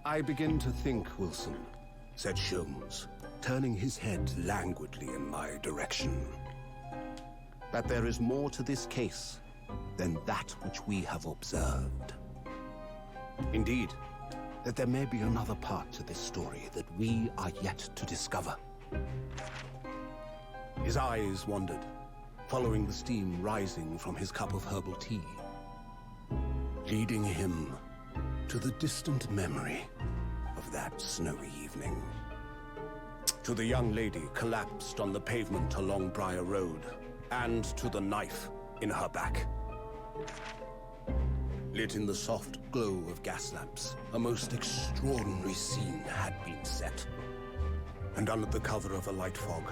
I begin to think, Wilson, said Sholmes, turning his head languidly in my direction, that there is more to this case than that which we have observed. Indeed, that there may be another part to this story that we are yet to discover. His eyes wandered, following the steam rising from his cup of herbal tea, leading him to the distant memory of that snowy evening. To the young lady collapsed on the pavement along Briar Road, and to the knife in her back. Lit in the soft glow of gas lamps, a most extraordinary scene had been set. And under the cover of a light fog,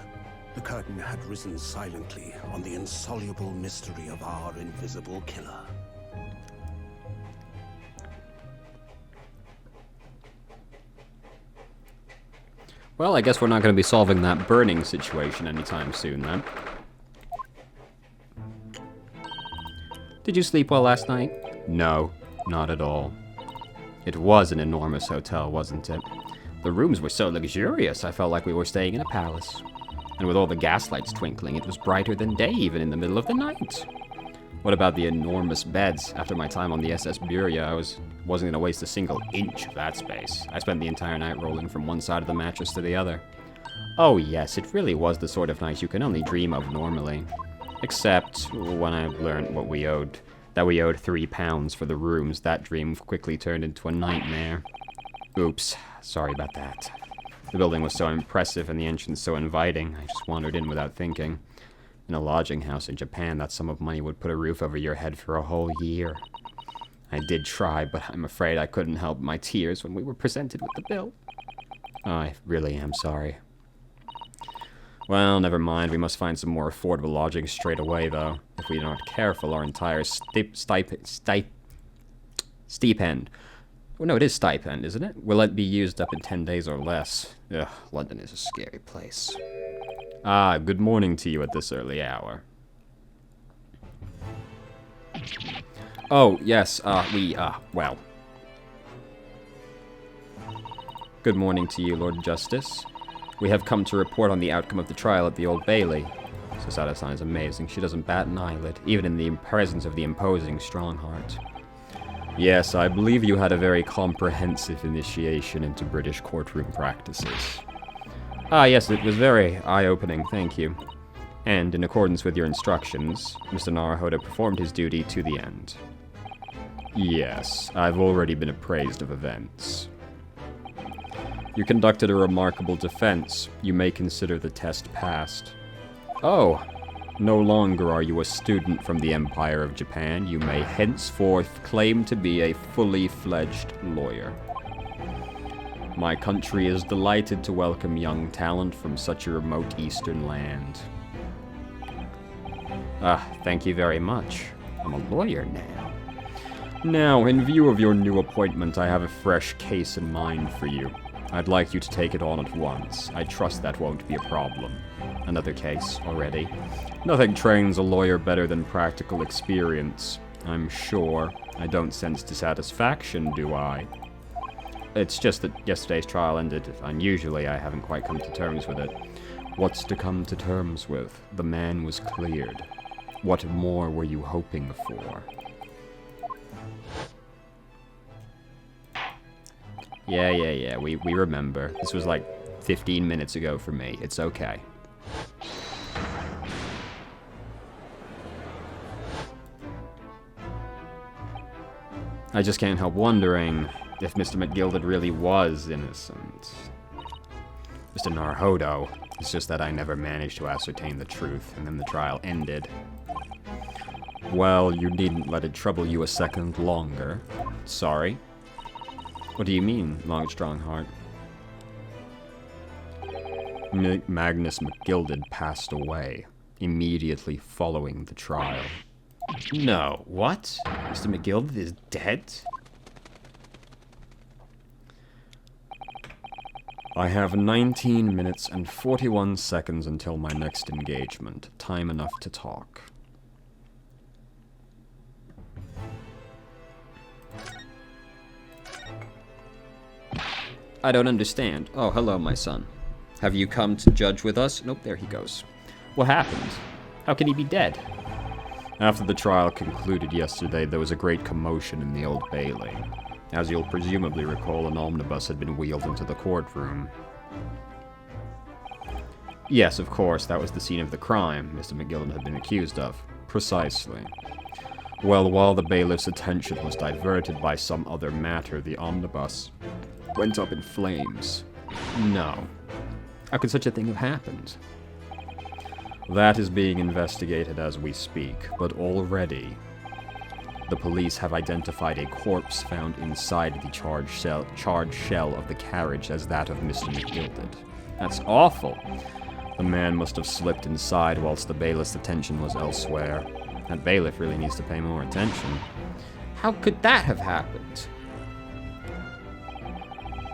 the curtain had risen silently on the insoluble mystery of our invisible killer. Well, I guess we're not going to be solving that burning situation anytime soon, then. Did you sleep well last night? No, not at all. It was an enormous hotel, wasn't it? The rooms were so luxurious, I felt like we were staying in a palace. And with all the gaslights twinkling, it was brighter than day even in the middle of the night. What about the enormous beds? After my time on the SS Buria, I wasn't going to waste a single inch of that space. I spent the entire night rolling from one side of the mattress to the other. Oh yes, it really was the sort of night you can only dream of normally. Except when I learned that we owed £3 for the rooms, that dream quickly turned into a nightmare. Oops, sorry about that. The building was so impressive and the entrance so inviting, I just wandered in without thinking. In a lodging house in Japan, that sum of money would put a roof over your head for a whole year. I did try, but I'm afraid I couldn't help my tears when we were presented with the bill. I really am sorry. Well, never mind. We must find some more affordable lodging straight away, though. If we are not careful, our entire stipend... Well, no, it is stipend, isn't it? Will it be used up in 10 days or less? Ugh, London is a scary place. Ah, good morning to you at this early hour. Oh, yes, well. Good morning to you, Lord Justice. We have come to report on the outcome of the trial at the Old Bailey. Sasada-san is amazing. She doesn't bat an eyelid, even in the presence of the imposing Strongheart. Yes, I believe you had a very comprehensive initiation into British courtroom practices. Ah, yes, it was very eye-opening, thank you. And, in accordance with your instructions, Mr. Naruhodo performed his duty to the end. Yes, I've already been appraised of events. You conducted a remarkable defense. You may consider the test passed. Oh, no longer are you a student from the Empire of Japan. You may henceforth claim to be a fully fledged lawyer. My country is delighted to welcome young talent from such a remote eastern land. Thank you very much. I'm a lawyer now. Now, in view of your new appointment, I have a fresh case in mind for you. I'd like you to take it on at once. I trust that won't be a problem. Another case already. Nothing trains a lawyer better than practical experience. I'm sure. I don't sense dissatisfaction, do I? It's just that yesterday's trial ended unusually. I haven't quite come to terms with it. What's to come to terms with? The man was cleared. What more were you hoping for? Yeah, we remember. This was like 15 minutes ago for me. It's okay. I just can't help wondering if Mr. McGilded really was innocent. Mr. Naruhodo. It's just that I never managed to ascertain the truth, and then the trial ended. Well, you needn't let it trouble you a second longer. Sorry? What do you mean, Long Strongheart? Magnus McGilded passed away immediately following the trial. No, what? Mr. McGilded is dead? I have 19 minutes and 41 seconds until my next engagement. Time enough to talk. I don't understand. Oh, hello, my son. Have you come to judge with us? Nope, there he goes. What happened? How can he be dead? After the trial concluded yesterday, there was a great commotion in the Old Bailey. As you'll presumably recall, an omnibus had been wheeled into the courtroom. Yes, of course, that was the scene of the crime Mr. McGilden had been accused of. Precisely. Well, while the bailiff's attention was diverted by some other matter, the omnibus went up in flames. No. How could such a thing have happened? That is being investigated as we speak, but already the police have identified a corpse found inside the charred shell of the carriage as that of Mr. McGilded. That's awful. The man must have slipped inside whilst the bailiff's attention was elsewhere. That bailiff really needs to pay more attention. How could that have happened?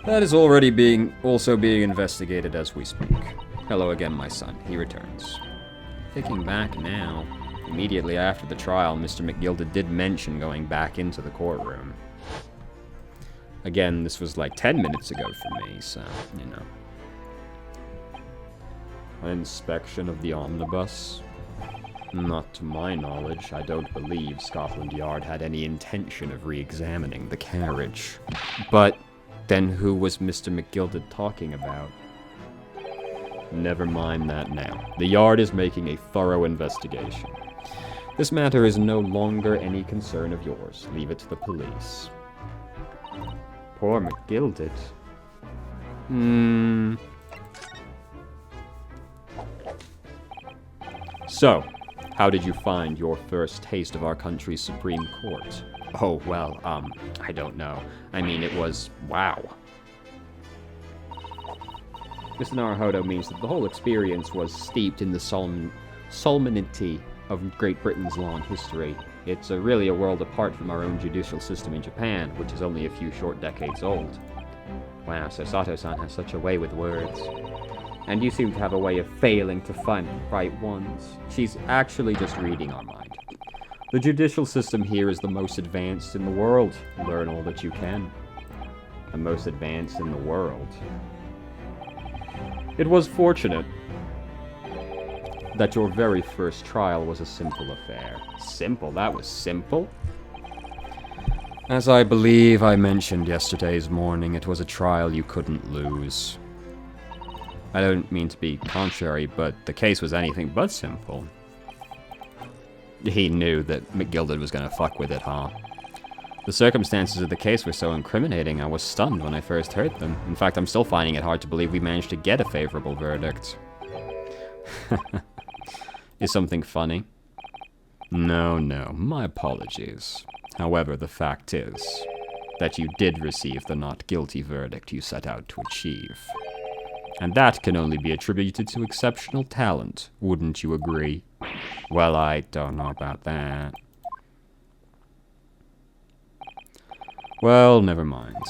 That is already also being investigated as we speak. Hello again, my son. He returns. Thinking back now, immediately after the trial, Mr. McGilded did mention going back into the courtroom. Again, this was like 10 minutes ago for me, so, you know. An inspection of the omnibus? Not to my knowledge. I don't believe Scotland Yard had any intention of re-examining the carriage. But then who was Mr. McGilded talking about? Never mind that now. The Yard is making a thorough investigation. This matter is no longer any concern of yours. Leave it to the police. Poor McGilded. So, how did you find your first taste of our country's Supreme Court? Oh, well, I don't know. I mean, it was, wow. Mr. Naruhodo means that the whole experience was steeped in the solemnity of Great Britain's long history. It's really a world apart from our own judicial system in Japan, which is only a few short decades old. Wow, so Sato-san has such a way with words. And you seem to have a way of failing to find the right ones. She's actually just reading our mind. The judicial system here is the most advanced in the world. Learn all that you can. The most advanced in the world. It was fortunate that your very first trial was a simple affair. Simple? That was simple? As I believe I mentioned yesterday's morning, it was a trial you couldn't lose. I don't mean to be contrary, but the case was anything but simple. He knew that McGilded was going to fuck with it, huh? The circumstances of the case were so incriminating, I was stunned when I first heard them. In fact, I'm still finding it hard to believe we managed to get a favorable verdict. Is something funny? No, my apologies. However, the fact is that you did receive the not guilty verdict you set out to achieve. And that can only be attributed to exceptional talent, wouldn't you agree? Well, I don't know about that. Well, never mind.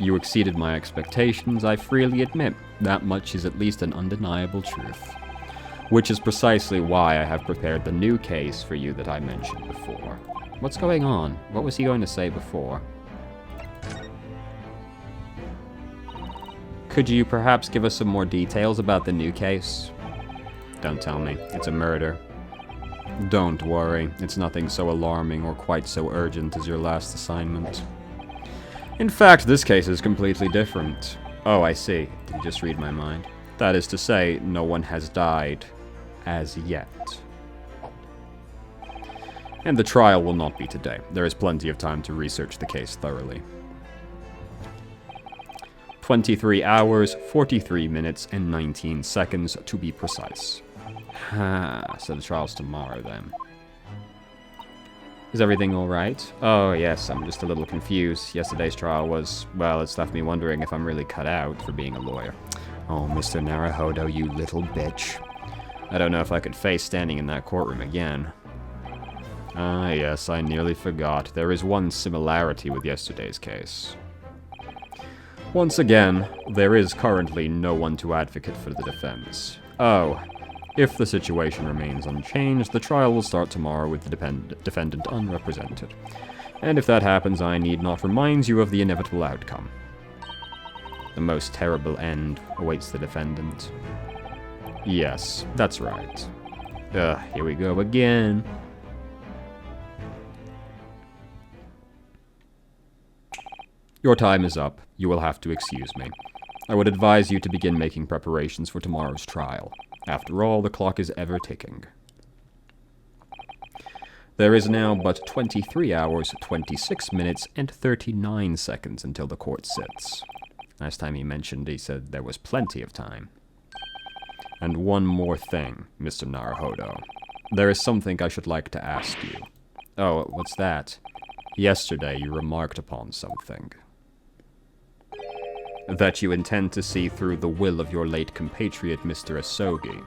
You exceeded my expectations, I freely admit. That much is at least an undeniable truth. Which is precisely why I have prepared the new case for you that I mentioned before. What's going on? What was he going to say before? Could you perhaps give us some more details about the new case? Don't tell me. It's a murder. Don't worry. It's nothing so alarming or quite so urgent as your last assignment. In fact, this case is completely different. Oh, I see. Did you just read my mind? That is to say, no one has died. As yet. And the trial will not be today. There is plenty of time to research the case thoroughly. 23 hours, 43 minutes, and 19 seconds to be precise. So the trial's tomorrow then. Is everything alright? Oh yes, I'm just a little confused. Yesterday's trial was, well, it's left me wondering if I'm really cut out for being a lawyer. Oh, Mr. Naruhodo, you little bitch. I don't know if I could face standing in that courtroom again. Ah yes, I nearly forgot. There is one similarity with yesterday's case. Once again, there is currently no one to advocate for the defense. Oh, if the situation remains unchanged, the trial will start tomorrow with the defendant unrepresented. And if that happens, I need not remind you of the inevitable outcome. The most terrible end awaits the defendant. Yes, that's right. Here we go again. Your time is up. You will have to excuse me. I would advise you to begin making preparations for tomorrow's trial. After all, the clock is ever ticking. There is now but 23 hours, 26 minutes, and 39 seconds until the court sits. Last time he said there was plenty of time. And one more thing, Mr. Naruhodo. There is something I should like to ask you. Oh, what's that? Yesterday you remarked upon something. That you intend to see through the will of your late compatriot, Mr. Asogi.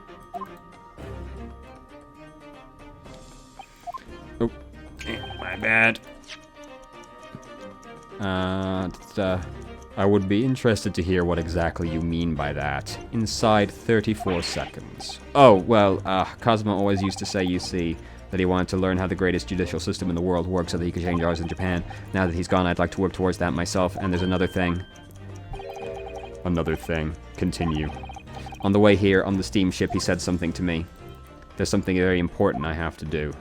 Oh, my bad. I would be interested to hear what exactly you mean by that. Inside 34 seconds. Oh, well, Cosmo always used to say, you see, that he wanted to learn how the greatest judicial system in the world works so that he could change ours in Japan. Now that he's gone, I'd like to work towards that myself, and there's another thing. Another thing. Continue. On the way here, on the steamship, he said something to me. There's something very important I have to do.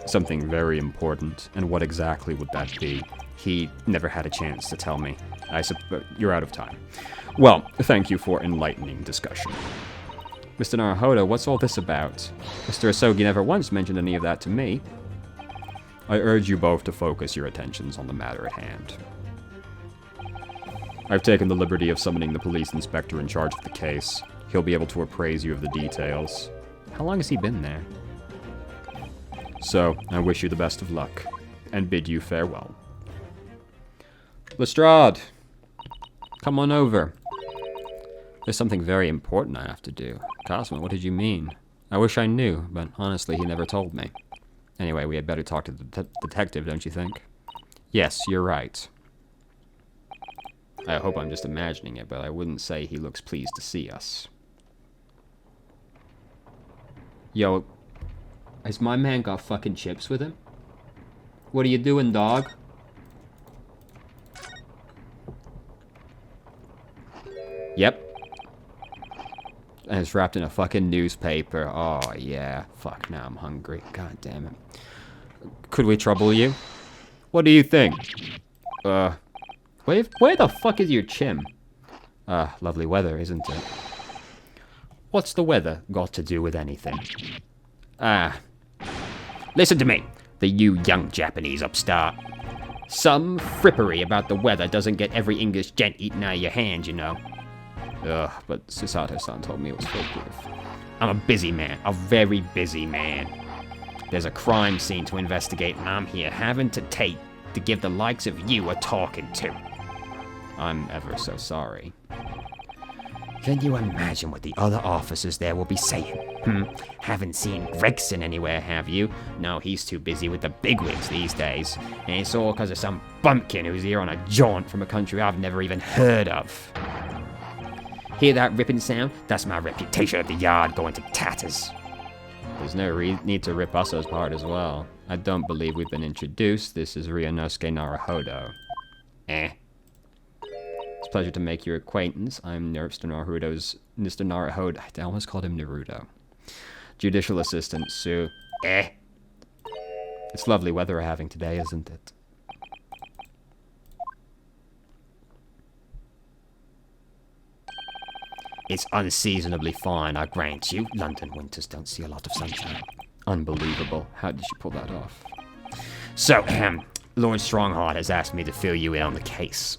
Something very important. And what exactly would that be? He never had a chance to tell me. I suppose you're out of time. Well, thank you for enlightening discussion. Mr. Naruhodo, what's all this about? Mr. Asogi never once mentioned any of that to me. I urge you both to focus your attentions on the matter at hand. I've taken the liberty of summoning the police inspector in charge of the case. He'll be able to appraise you of the details. How long has he been there? So, I wish you the best of luck, and bid you farewell. Lestrade! Come on over. There's something very important I have to do. Cosmo, what did you mean? I wish I knew, but honestly, he never told me. Anyway, we had better talk to the detective, don't you think? Yes, you're right. I hope I'm just imagining it, but I wouldn't say he looks pleased to see us. Yo, has my man got fucking chips with him? What are you doing, dog? Yep. And it's wrapped in a fucking newspaper. Oh, yeah. Fuck, now I'm hungry. God damn it. Could we trouble you? What do you think? Where the fuck is your chim? Lovely weather, isn't it? What's the weather got to do with anything? Listen to me, you young Japanese upstart. Some frippery about the weather doesn't get every English gent eating out of your hand, you know. But Susato-san told me it was foolproof. I'm a busy man, a very busy man. There's a crime scene to investigate, and I'm here having to give the likes of you a talking to. I'm ever so sorry. Can you imagine what the other officers there will be saying? Haven't seen Gregson anywhere, have you? No, he's too busy with the bigwigs these days. And it's all because of some bumpkin who's here on a jaunt from a country I've never even heard of. Hear that ripping sound? That's my reputation at the yard going to tatters. There's no need to rip us apart as well. I don't believe we've been introduced. This is Ryunosuke Naruhodo. It's a pleasure to make your acquaintance. I'm Mr. Naruhodo. I almost called him Naruto. Judicial Assistant Sue. It's lovely weather we're having today, isn't it? It's unseasonably fine, I grant you. London winters don't see a lot of sunshine. Unbelievable. How did you pull that off? So, Lord Strongheart has asked me to fill you in on the case.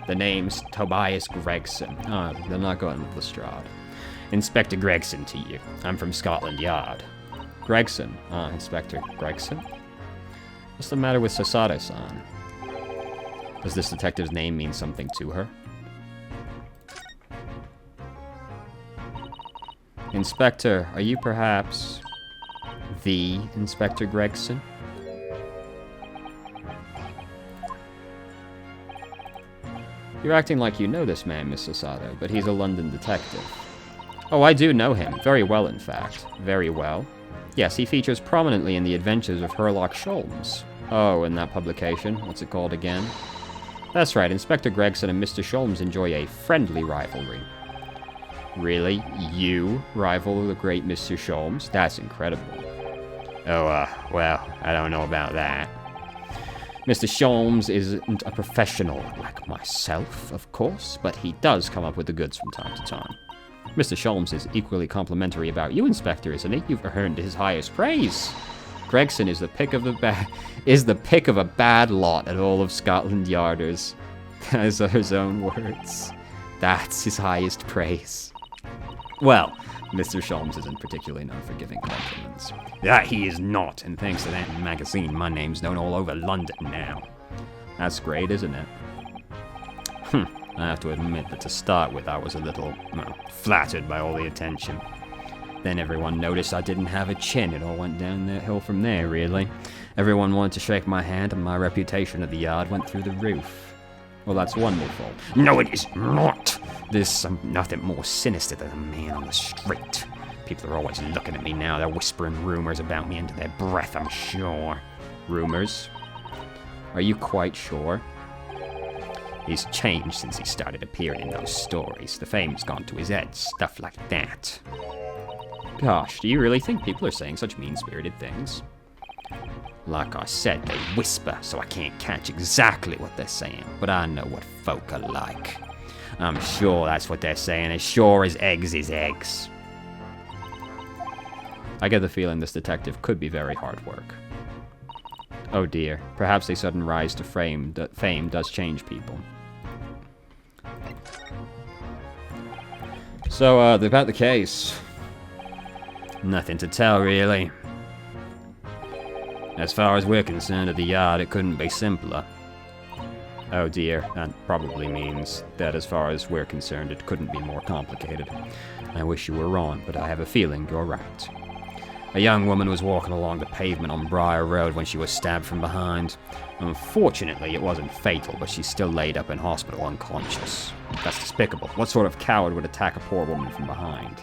The name's Tobias Gregson. They're not going with Lestrade. Inspector Gregson to you. I'm from Scotland Yard. Gregson? Inspector Gregson? What's the matter with Susato-san? Does this detective's name mean something to her? Inspector, are you perhaps the Inspector Gregson? You're acting like you know this man, Miss Susato, but he's a London detective. Oh, I do know him. Very well, in fact. Very well. Yes, he features prominently in the adventures of Sherlock Sholmes. Oh, in that publication. What's it called again? That's right, Inspector Gregson and Mr. Sholmes enjoy a friendly rivalry. Really? You rival the great Mr. Sholmes? That's incredible. Oh, well, I don't know about that. Mr. Sholmes isn't a professional like myself, of course, but he does come up with the goods from time to time. Mr. Sholmes is equally complimentary about you, Inspector, isn't he? You've earned his highest praise. Gregson is the pick of a bad lot at all of Scotland Yarders. Those are his own words. That's his highest praise. Well, Mr. Sholmes isn't particularly known for giving compliments. That he is not, and thanks to that magazine, my name's known all over London now. That's great, isn't it? I have to admit that to start with, I was a little, flattered by all the attention. Then everyone noticed I didn't have a chin. It all went down the hill from there, really. Everyone wanted to shake my hand, and my reputation at the yard went through the roof. Well, that's wonderful. No, it is not! There's nothing more sinister than a man on the street. People are always looking at me now. They're whispering rumors about me under their breath, I'm sure. Rumors? Are you quite sure? He's changed since he started appearing in those stories. The fame's gone to his head, stuff like that. Gosh, do you really think people are saying such mean-spirited things? Like I said, they whisper, so I can't catch exactly what they're saying, but I know what folk are like. I'm sure that's what they're saying, as sure as eggs is eggs. I get the feeling this detective could be very hard work. Oh dear, perhaps a sudden rise to fame does change people. So, about the case. Nothing to tell, really. As far as we're concerned at the yard, it couldn't be simpler. Oh dear, that probably means that as far as we're concerned, it couldn't be more complicated. I wish you were wrong, but I have a feeling you're right. A young woman was walking along the pavement on Briar Road when she was stabbed from behind. Unfortunately, it wasn't fatal, but she's still laid up in hospital unconscious. That's despicable. What sort of coward would attack a poor woman from behind?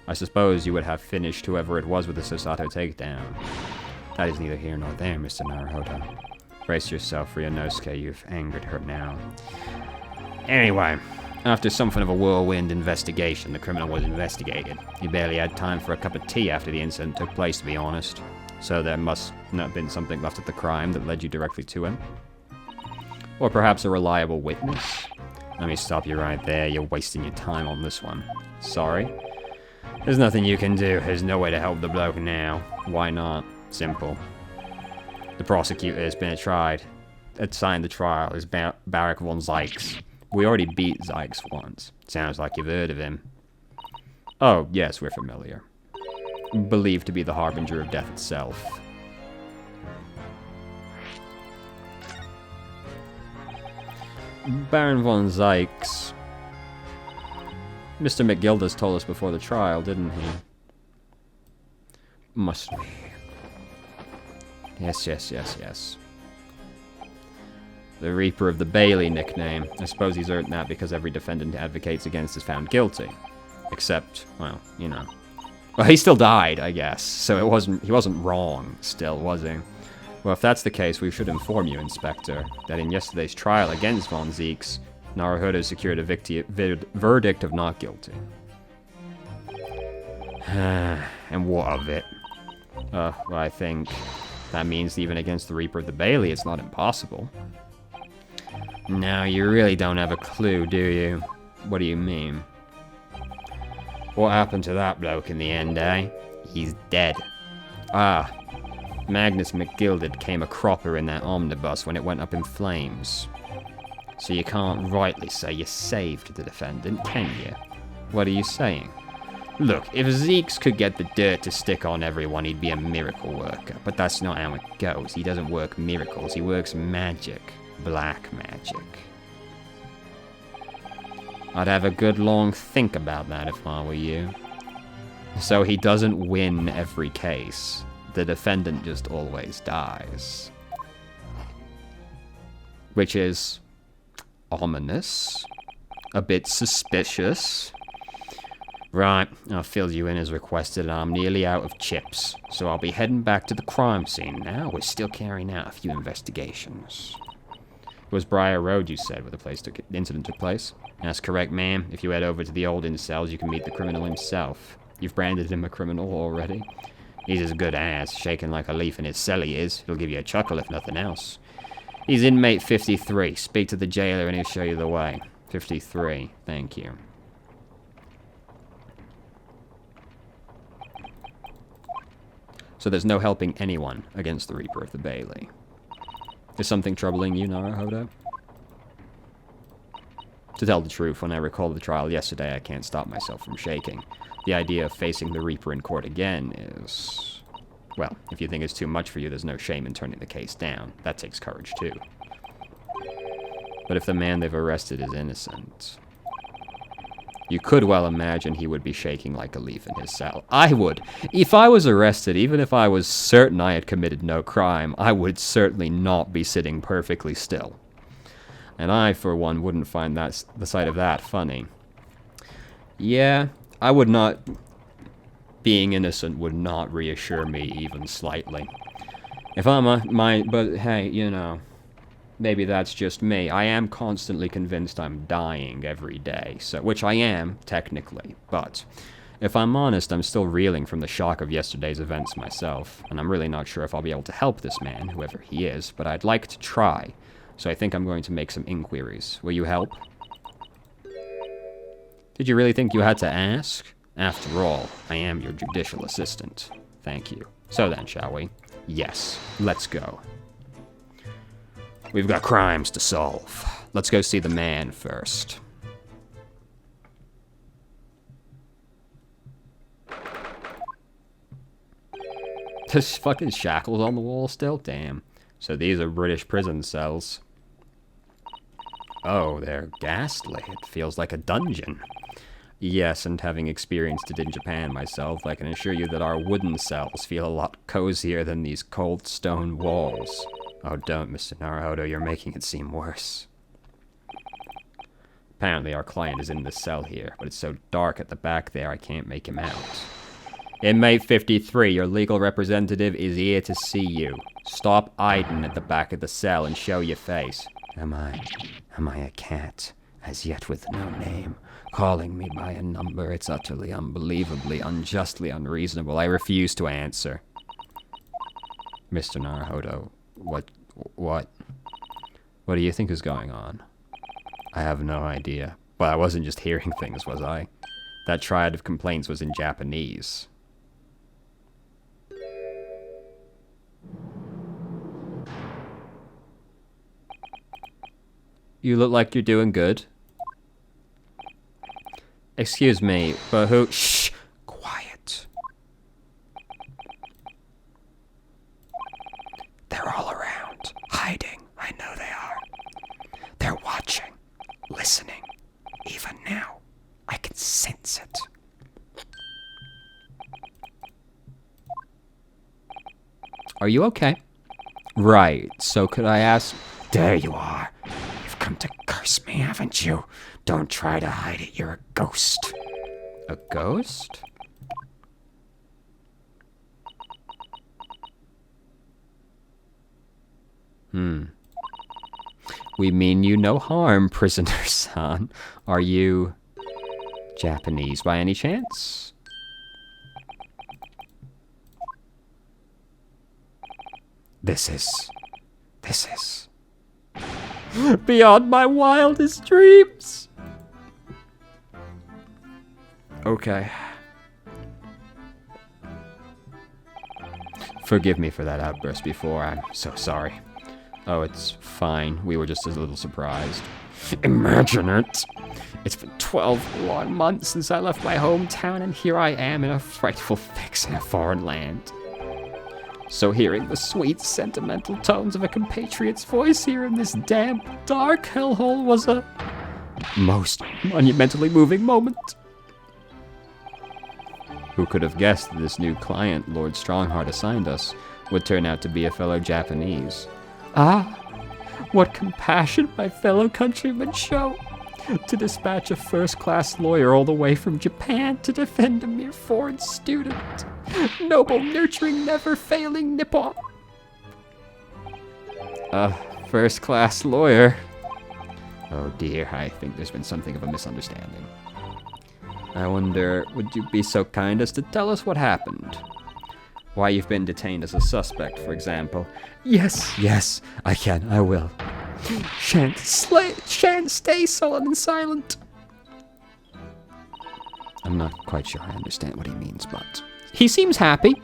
I suppose you would have finished whoever it was with the Susato takedown. That is neither here nor there, Mr. Naruhodo. Brace yourself, Ryunosuke. You've angered her now. Anyway, after something of a whirlwind investigation, the criminal was investigated. He barely had time for a cup of tea after the incident took place, to be honest. So there must not have been something left at the crime that led you directly to him. Or perhaps a reliable witness. Let me stop you right there. You're wasting your time on this one. Sorry? There's nothing you can do. There's no way to help the bloke now. Why not? Simple. The prosecutor has been assigned the trial is Barak von Zykes. We already beat Zykes once. Sounds like you've heard of him. Oh, yes, we're familiar. Believed to be the harbinger of death itself. Baron von Zykes. Mr. McGildas told us before the trial, didn't he? Must be. Yes. The Reaper of the Bailey nickname. I suppose he's earned that because every defendant he advocates against is found guilty. Except, well, you know. Well, he still died, I guess. So he wasn't wrong still, was he? Well, if that's the case, we should inform you, Inspector, that in yesterday's trial against von Zykes, Naruhodo secured a verdict of not guilty. And what of it? Well, I think that means even against the Reaper of the Bailey, it's not impossible. No, you really don't have a clue, do you? What do you mean? What happened to that bloke in the end, eh? He's dead. Ah, Magnus McGilded came a cropper in that omnibus when it went up in flames. So you can't rightly say you saved the defendant, can you? What are you saying? Look, if Zykes could get the dirt to stick on everyone, he'd be a miracle worker. But that's not how it goes. He doesn't work miracles, he works magic. Black magic. I'd have a good long think about that if I were you. So he doesn't win every case. The defendant just always dies. Which is ominous. A bit suspicious. Right, I've filled you in as requested and I'm nearly out of chips. So I'll be heading back to the crime scene now. We're still carrying out a few investigations. It was Briar Road, you said, where the incident took place. That's correct, ma'am. If you head over to the old cells, you can meet the criminal himself. You've branded him a criminal already. He's as good as, shaking like a leaf in his cell he is. He'll give you a chuckle if nothing else. He's inmate 53. Speak to the jailer and he'll show you the way. 53. Thank you. So there's no helping anyone against the Reaper of the Bailey. Is something troubling you, Naruhodo? To tell the truth, when I recall the trial yesterday, I can't stop myself from shaking. The idea of facing the Reaper in court again is... Well, if you think it's too much for you, there's no shame in turning the case down. That takes courage, too. But if the man they've arrested is innocent... You could well imagine he would be shaking like a leaf in his cell. I would. If I was arrested, even if I was certain I had committed no crime, I would certainly not be sitting perfectly still. And I, for one, wouldn't find the sight of that funny. Yeah, I would not... Being innocent would not reassure me even slightly. If I'm but hey, you know... Maybe that's just me. I am constantly convinced I'm dying every day, so which I am, technically, but if I'm honest, I'm still reeling from the shock of yesterday's events myself, and I'm really not sure if I'll be able to help this man, whoever he is, but I'd like to try, so I think I'm going to make some inquiries. Will you help? Did you really think you had to ask? After all, I am your judicial assistant. Thank you. So then, shall we? Yes, let's go. We've got crimes to solve. Let's go see the man first. There's fucking shackles on the wall still? Damn. So these are British prison cells. Oh, they're ghastly. It feels like a dungeon. Yes, and having experienced it in Japan myself, I can assure you that our wooden cells feel a lot cozier than these cold stone walls. Oh, don't, Mr. Naruhodo, you're making it seem worse. Apparently our client is in this cell here, but it's so dark at the back there I can't make him out. Inmate 53, your legal representative is here to see you. Stop hiding at the back of the cell and show your face. Am I a cat, as yet with no name, calling me by a number? It's utterly, unbelievably, unjustly unreasonable. I refuse to answer. Mr. Naruhodo, what do you think is going on? I have no idea. But I wasn't just hearing things, was I? That triad of complaints was in Japanese. You look like you're doing good. Excuse me, but who... Shh! Quiet. They're all around, hiding. I know they are. They're watching, listening. Even now, I can sense it. Are you okay? Right, so could I ask... There you are. You've come to curse me, haven't you? Don't try to hide it, you're a ghost. A ghost? We mean you no harm, prisoner-san. Are you Japanese by any chance? This is beyond my wildest dreams. Okay. Forgive me for that outburst before. I'm so sorry. Oh, it's fine. We were just a little surprised. Imagine it. It's been 12 long months since I left my hometown, and here I am in a frightful fix in a foreign land. So hearing the sweet, sentimental tones of a compatriot's voice here in this damp, dark hellhole was a most monumentally moving moment. Who could have guessed that this new client Lord Strongheart assigned us would turn out to be a fellow Japanese? Ah, what compassion my fellow countrymen show! To dispatch a first-class lawyer all the way from Japan to defend a mere foreign student. Noble, nurturing, never-failing Nippon. First-class lawyer. Oh dear, I think there's been something of a misunderstanding. I wonder, would you be so kind as to tell us what happened? Why you've been detained as a suspect, for example. Yes, I can, I will. Shan't stay sullen and silent. I'm not quite sure I understand what he means, but... He seems happy.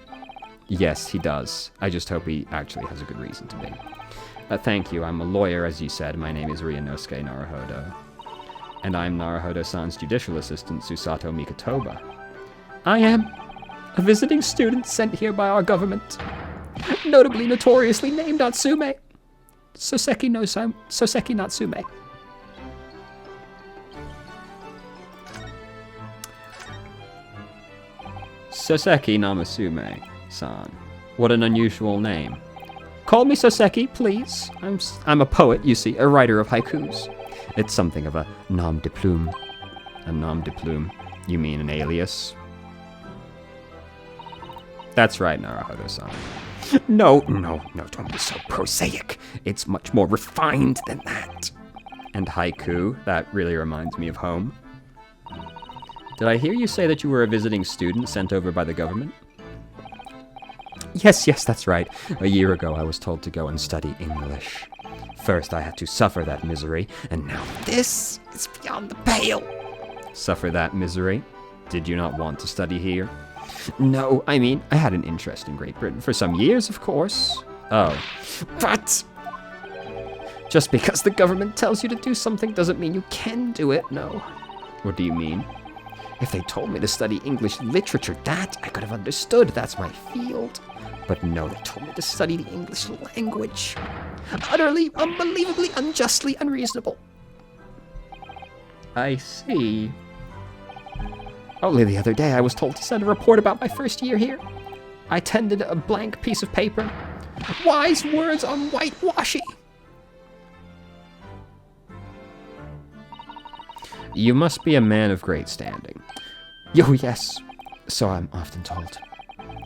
Yes, he does. I just hope he actually has a good reason to be. Thank you. I'm a lawyer, as you said. My name is Ryunosuke Naruhodo. And I'm Naruhodo-san's judicial assistant, Susato Mikotoba. I am a visiting student sent here by our government. Notably notoriously named Natsume. Soseki Natsume. Soseki Namatsume-san. What an unusual name. Call me Soseki, please. I'm a poet, you see, a writer of haikus. It's something of a nom de plume. A nom de plume? You mean an alias? That's right, Naruhodo-san. No, don't be so prosaic. It's much more refined than that. And haiku? That really reminds me of home. Did I hear you say that you were a visiting student sent over by the government? Yes, that's right. A year ago I was told to go and study English. First I had to suffer that misery, and now this is beyond the pale. Suffer that misery? Did you not want to study here? No, I mean, I had an interest in Great Britain for some years, of course. Oh. But just because the government tells you to do something doesn't mean you can do it, no. What do you mean? If they told me to study English literature, that I could have understood. That's my field. But no, they told me to study the English language. Utterly, unbelievably, unjustly unreasonable. I see. Only the other day I was told to send a report about my first year here. I tended a blank piece of paper. Wise words on whitewashing. You must be a man of great standing. Oh, yes. So I'm often told.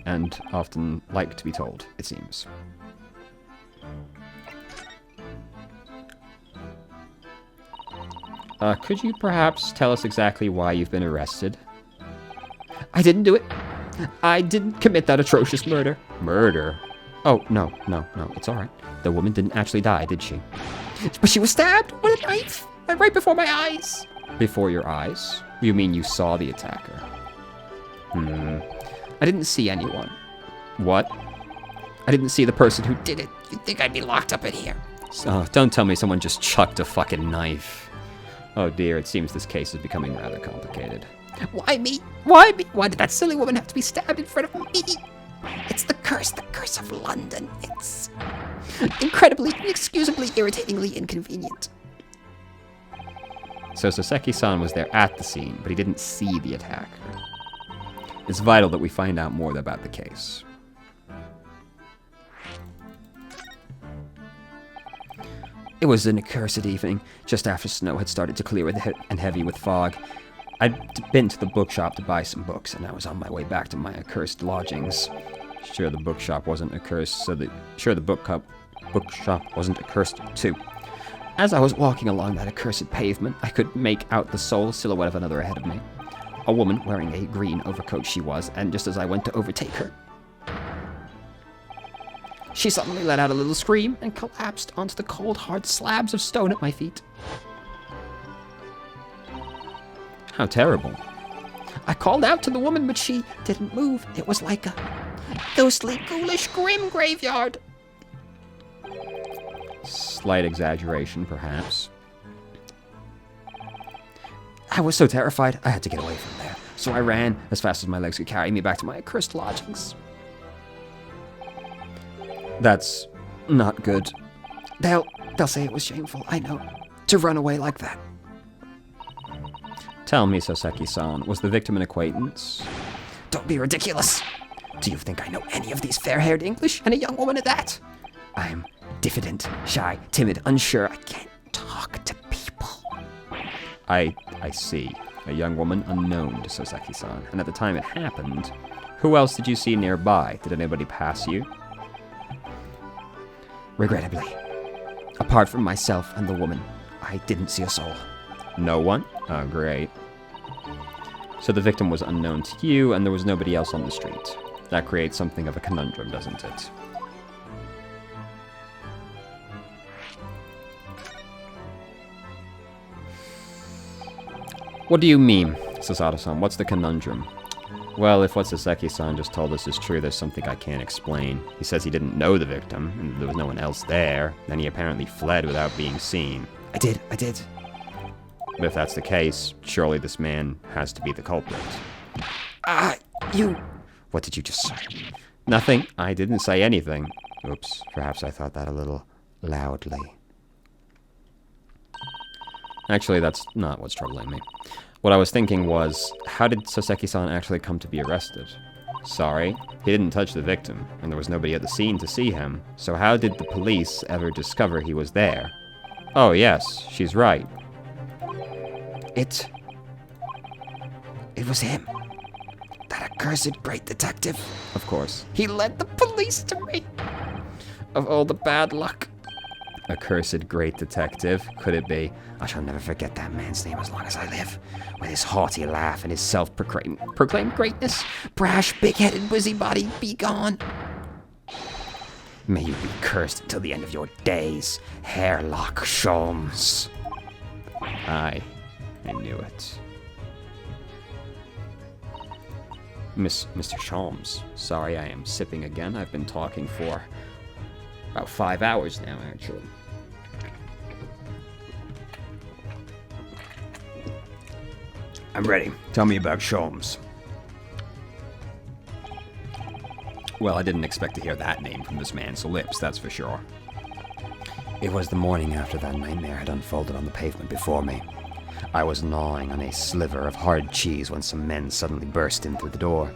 And often like to be told, it seems. Could you perhaps tell us exactly why you've been arrested? I didn't do it. I didn't commit that atrocious murder. Murder? Oh, no, it's all right. The woman didn't actually die, did she? But she was stabbed with a knife right before my eyes. Before your eyes? You mean you saw the attacker? I didn't see anyone. What? I didn't see the person who did it. You'd think I'd be locked up in here. Oh, don't tell me someone just chucked a fucking knife. Oh dear, it seems this case is becoming rather complicated. Why me? Why me? Why did that silly woman have to be stabbed in front of me? It's the curse of London. It's incredibly, inexcusably, irritatingly inconvenient. So Soseki-san was there at the scene, but he didn't see the attacker. It's vital that we find out more about the case. It was an accursed evening, just after snow had started to clear and heavy with fog. I'd been to the bookshop to buy some books, and I was on my way back to my accursed lodgings. Sure, the bookshop wasn't accursed, the bookshop wasn't accursed too. As I was walking along that accursed pavement, I could make out the sole silhouette of another ahead of me. A woman wearing a green overcoat she was, and just as I went to overtake her, she suddenly let out a little scream and collapsed onto the cold, hard slabs of stone at my feet. How terrible. I called out to the woman, but she didn't move. It was like a ghostly, ghoulish, grim graveyard. Slight exaggeration, perhaps. I was so terrified, I had to get away from there. So I ran as fast as my legs could carry me back to my accursed lodgings. That's not good. They'll say it was shameful, I know, to run away like that. Tell me, Soseki-san, was the victim an acquaintance? Don't be ridiculous. Do you think I know any of these fair-haired English, and a young woman at that? I'm diffident, shy, timid, unsure. I can't talk to people. I see. A young woman unknown to Soseki-san. And at the time it happened, who else did you see nearby? Did anybody pass you? Regrettably, a Apart from myself and the woman, I didn't see a soul. No one? Oh, great. So the victim was unknown to you, and there was nobody else on the street. That creates something of a conundrum, doesn't it? What do you mean, Sasato-san? What's the conundrum? Well, if what Saseki-san just told us is true, there's something I can't explain. He says he didn't know the victim, and there was no one else there. Then he apparently fled without being seen. I did. But if that's the case, surely this man has to be the culprit. What did you just say? Nothing. I didn't say anything. Oops, perhaps I thought that a little loudly. Actually, that's not what's troubling me. What I was thinking was, how did Soseki-san actually come to be arrested? Sorry, he didn't touch the victim, and there was nobody at the scene to see him, so how did the police ever discover he was there? Oh yes, she's right. It was him. That accursed great detective. Of course. He led the police to me. Of all the bad luck. Accursed great detective, could it be? I shall never forget that man's name as long as I live. With his haughty laugh and his self-proclaimed greatness. Brash, big-headed busybody, be gone. May you be cursed until the end of your days, Hairlock Sholmes. I knew it. Mr. Sholmes, sorry I am sipping again. I've been talking for about 5 hours now, actually. I'm ready. Tell me about Sholmes. Well, I didn't expect to hear that name from this man's lips, that's for sure. It was the morning after that nightmare had unfolded on the pavement before me. I was gnawing on a sliver of hard cheese when some men suddenly burst in through the door.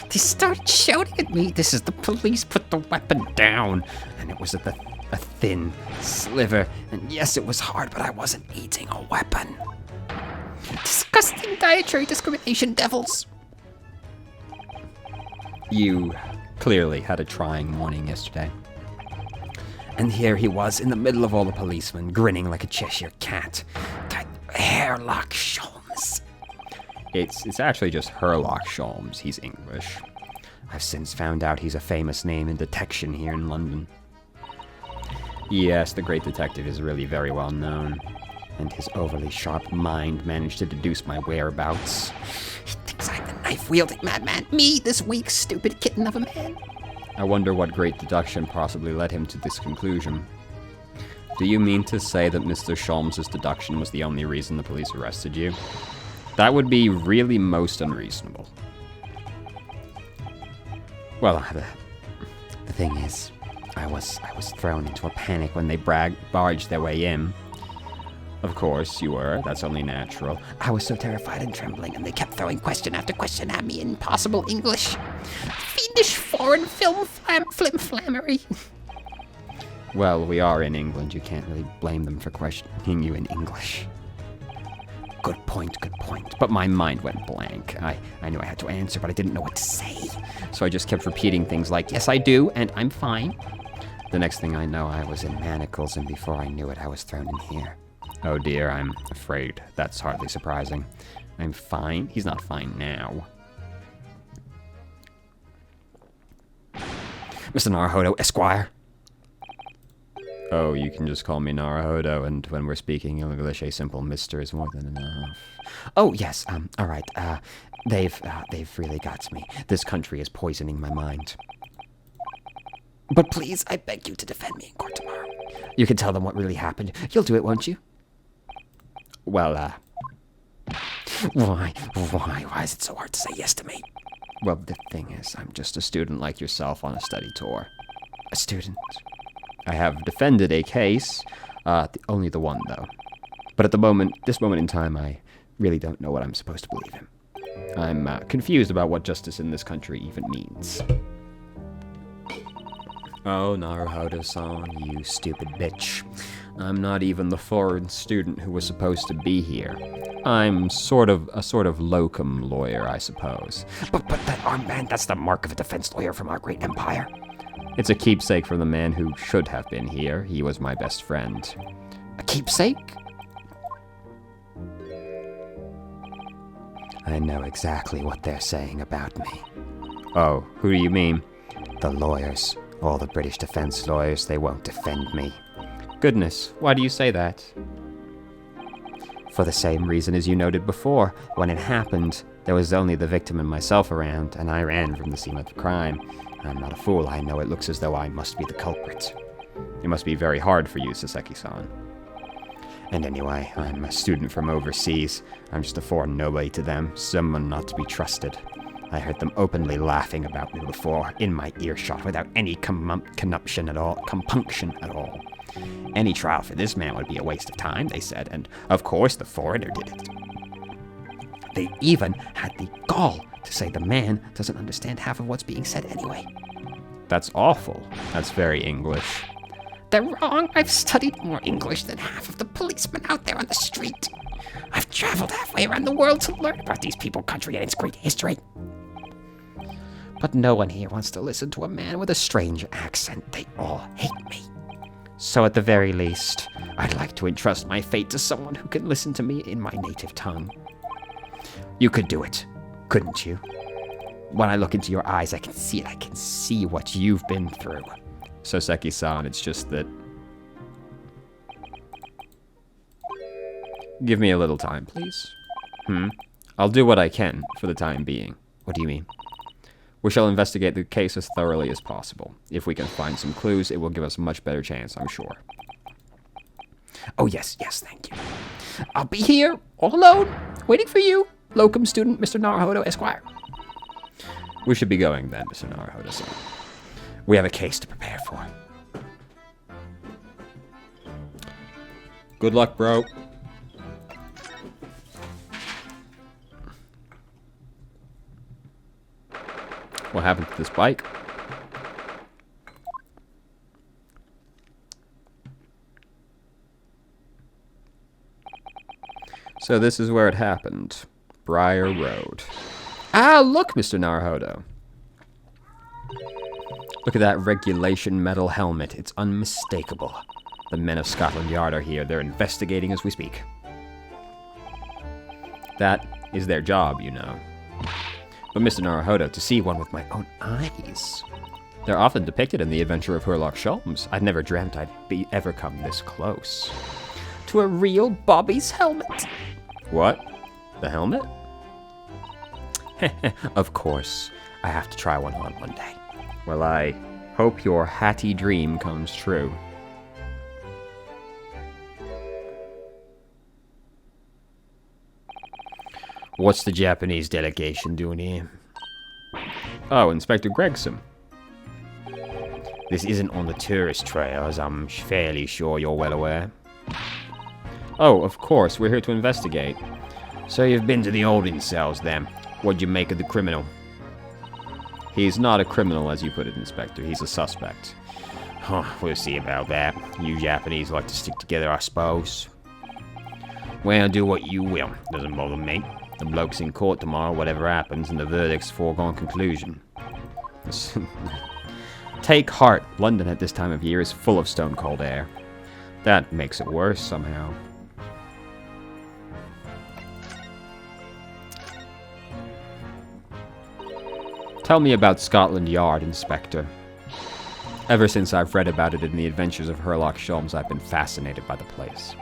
They started shouting at me. This is the police. Put the weapon down. And it was a thin sliver. And yes, it was hard, but I wasn't eating a weapon. Disgusting dietary discrimination, devils. You clearly had a trying morning yesterday. And here he was in the middle of all the policemen, grinning like a Cheshire cat. Hairlock Sholmes. It's actually just Herlock Sholmes. He's English. I've since found out he's a famous name in detection here in London. Yes, the great detective is really very well known. And his overly sharp mind managed to deduce my whereabouts. He thinks I'm the knife-wielding madman. Me, this weak, stupid kitten of a man. I wonder what great deduction possibly led him to this conclusion. Do you mean to say that Mr. Sholmes' deduction was the only reason the police arrested you? That would be really most unreasonable. Well, the thing is, I was thrown into a panic when they barged their way in. Of course you were, that's only natural. I was so terrified and trembling, and they kept throwing question after question at me in possible English. Fiendish foreign flimflammery. Well, we are in England. You can't really blame them for questioning you in English. Good point. But my mind went blank. I knew I had to answer, but I didn't know what to say. So I just kept repeating things like, yes, I do, and I'm fine. The next thing I know, I was in manacles, and before I knew it, I was thrown in here. Oh dear, I'm afraid. That's hardly surprising. I'm fine? He's not fine now. Mr. Naruhodo, Esquire. Oh, you can just call me Naruhodo, and when we're speaking English, a simple mister is more than enough. Oh, yes, all right, they've really got to me. This country is poisoning my mind. But please, I beg you to defend me in court tomorrow. You can tell them what really happened. You'll do it, won't you? Well, why is it so hard to say yes to me? Well, the thing is, I'm just a student like yourself on a study tour. A student? I have defended a case, only the one, though. But at this moment in time, I really don't know what I'm supposed to believe in. I'm confused about what justice in this country even means. Oh, Naruhodo-san, you stupid bitch. I'm not even the foreign student who was supposed to be here. I'm a sort of locum lawyer, I suppose. But that armband, that's the mark of a defense lawyer from our great empire. It's a keepsake from the man who should have been here. He was my best friend. A keepsake? I know exactly what they're saying about me. Oh, who do you mean? The lawyers. All the British defense lawyers, they won't defend me. Goodness, why do you say that? For the same reason as you noted before. When it happened, there was only the victim and myself around, and I ran from the scene of the crime. I'm not a fool. I know it looks as though I must be the culprit. It must be very hard for you, Saseki-san. And anyway, I'm a student from overseas. I'm just a foreign nobody to them, someone not to be trusted. I heard them openly laughing about me before, in my earshot, without any compunction at all. Any trial for this man would be a waste of time, they said, and of course the foreigner did it. They even had the gall to say the man doesn't understand half of what's being said anyway. That's awful. That's very English. They're wrong. I've studied more English than half of the policemen out there on the street. I've traveled halfway around the world to learn about these people, country, and its great history. But no one here wants to listen to a man with a strange accent. They all hate me. So at the very least, I'd like to entrust my fate to someone who can listen to me in my native tongue. You could do it, couldn't you? When I look into your eyes, I can see it. I can see what you've been through. Soseki-san, it's just that... Give me a little time, please. I'll do what I can for the time being. What do you mean? We shall investigate the case as thoroughly as possible. If we can find some clues, it will give us a much better chance, I'm sure. Oh, yes, thank you. I'll be here, all alone, waiting for you, locum student Mr. Naruhodo, Esquire. We should be going then, Mr. Naruhodo-san. We have a case to prepare for. Good luck, bro. What happened to this bike? So this is where it happened. Briar Road. Ah, look, Mr. Naruhodo. Look at that regulation metal helmet. It's unmistakable. The men of Scotland Yard are here. They're investigating as we speak. That is their job, you know. But Mr. Naruhodo, to see one with my own eyes. They're often depicted in the adventure of Sherlock Holmes. I'd never dreamt I'd ever come this close. To a real Bobby's helmet. What? The helmet? Of course. I have to try one on one day. Well, I hope your hatty dream comes true. What's the Japanese delegation doing here? Oh, Inspector Gregson. This isn't on the tourist trail, as I'm fairly sure you're well aware. Oh, of course, we're here to investigate. So you've been to the holding cells, then. What'd you make of the criminal? He's not a criminal, as you put it, Inspector. He's a suspect. Huh, we'll see about that. You Japanese like to stick together, I suppose. Well, do what you will. Doesn't bother me. The bloke's in court tomorrow, whatever happens, and the verdict's foregone conclusion. Take heart. London at this time of year is full of stone-cold air. That makes it worse, somehow. Tell me about Scotland Yard, Inspector. Ever since I've read about it in the adventures of Sherlock Holmes, I've been fascinated by the place.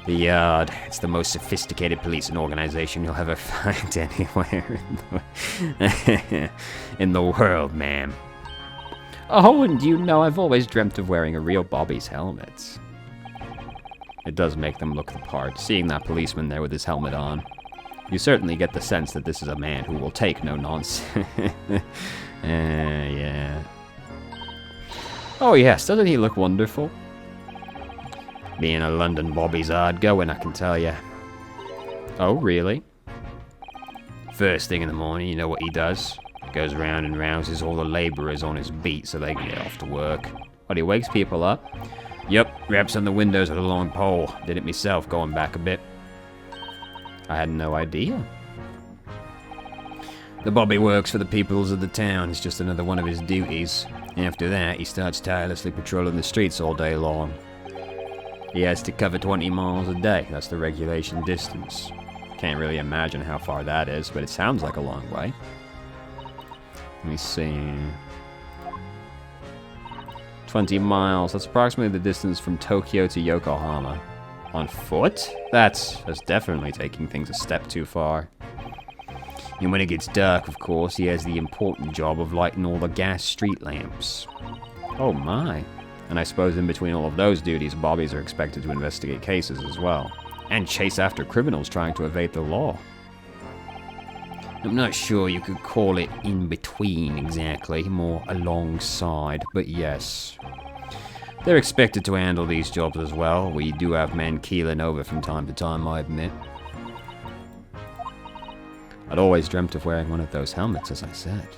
The Yard, it's the most sophisticated policing organization you'll ever find anywhere in the world, ma'am. Oh, and you know, I've always dreamt of wearing a real Bobby's helmet. It does make them look the part, seeing that policeman there with his helmet on. You certainly get the sense that this is a man who will take no nonsense. Yeah. Oh yes, doesn't he look wonderful? Being a London Bobby's hard going, I can tell you. Oh, really? First thing in the morning, you know what he does? Goes round and rouses all the labourers on his beat so they can get off to work. But he wakes people up. Yup, raps on the windows with a long pole. Did it myself, going back a bit. I had no idea. The Bobby works for the peoples of the town. It's just another one of his duties. After that, he starts tirelessly patrolling the streets all day long. He has to cover 20 miles a day. That's the regulation distance. Can't really imagine how far that is, but it sounds like a long way. Let me see. 20 miles. That's approximately the distance from Tokyo to Yokohama. On foot? That's definitely taking things a step too far. And when it gets dark, of course, he has the important job of lighting all the gas street lamps. Oh my. And I suppose in between all of those duties, bobbies are expected to investigate cases as well. And chase after criminals trying to evade the law. I'm not sure you could call it in between exactly, more alongside, but yes. They're expected to handle these jobs as well. We do have men keeling over from time to time, I admit. I'd always dreamt of wearing one of those helmets, as I said.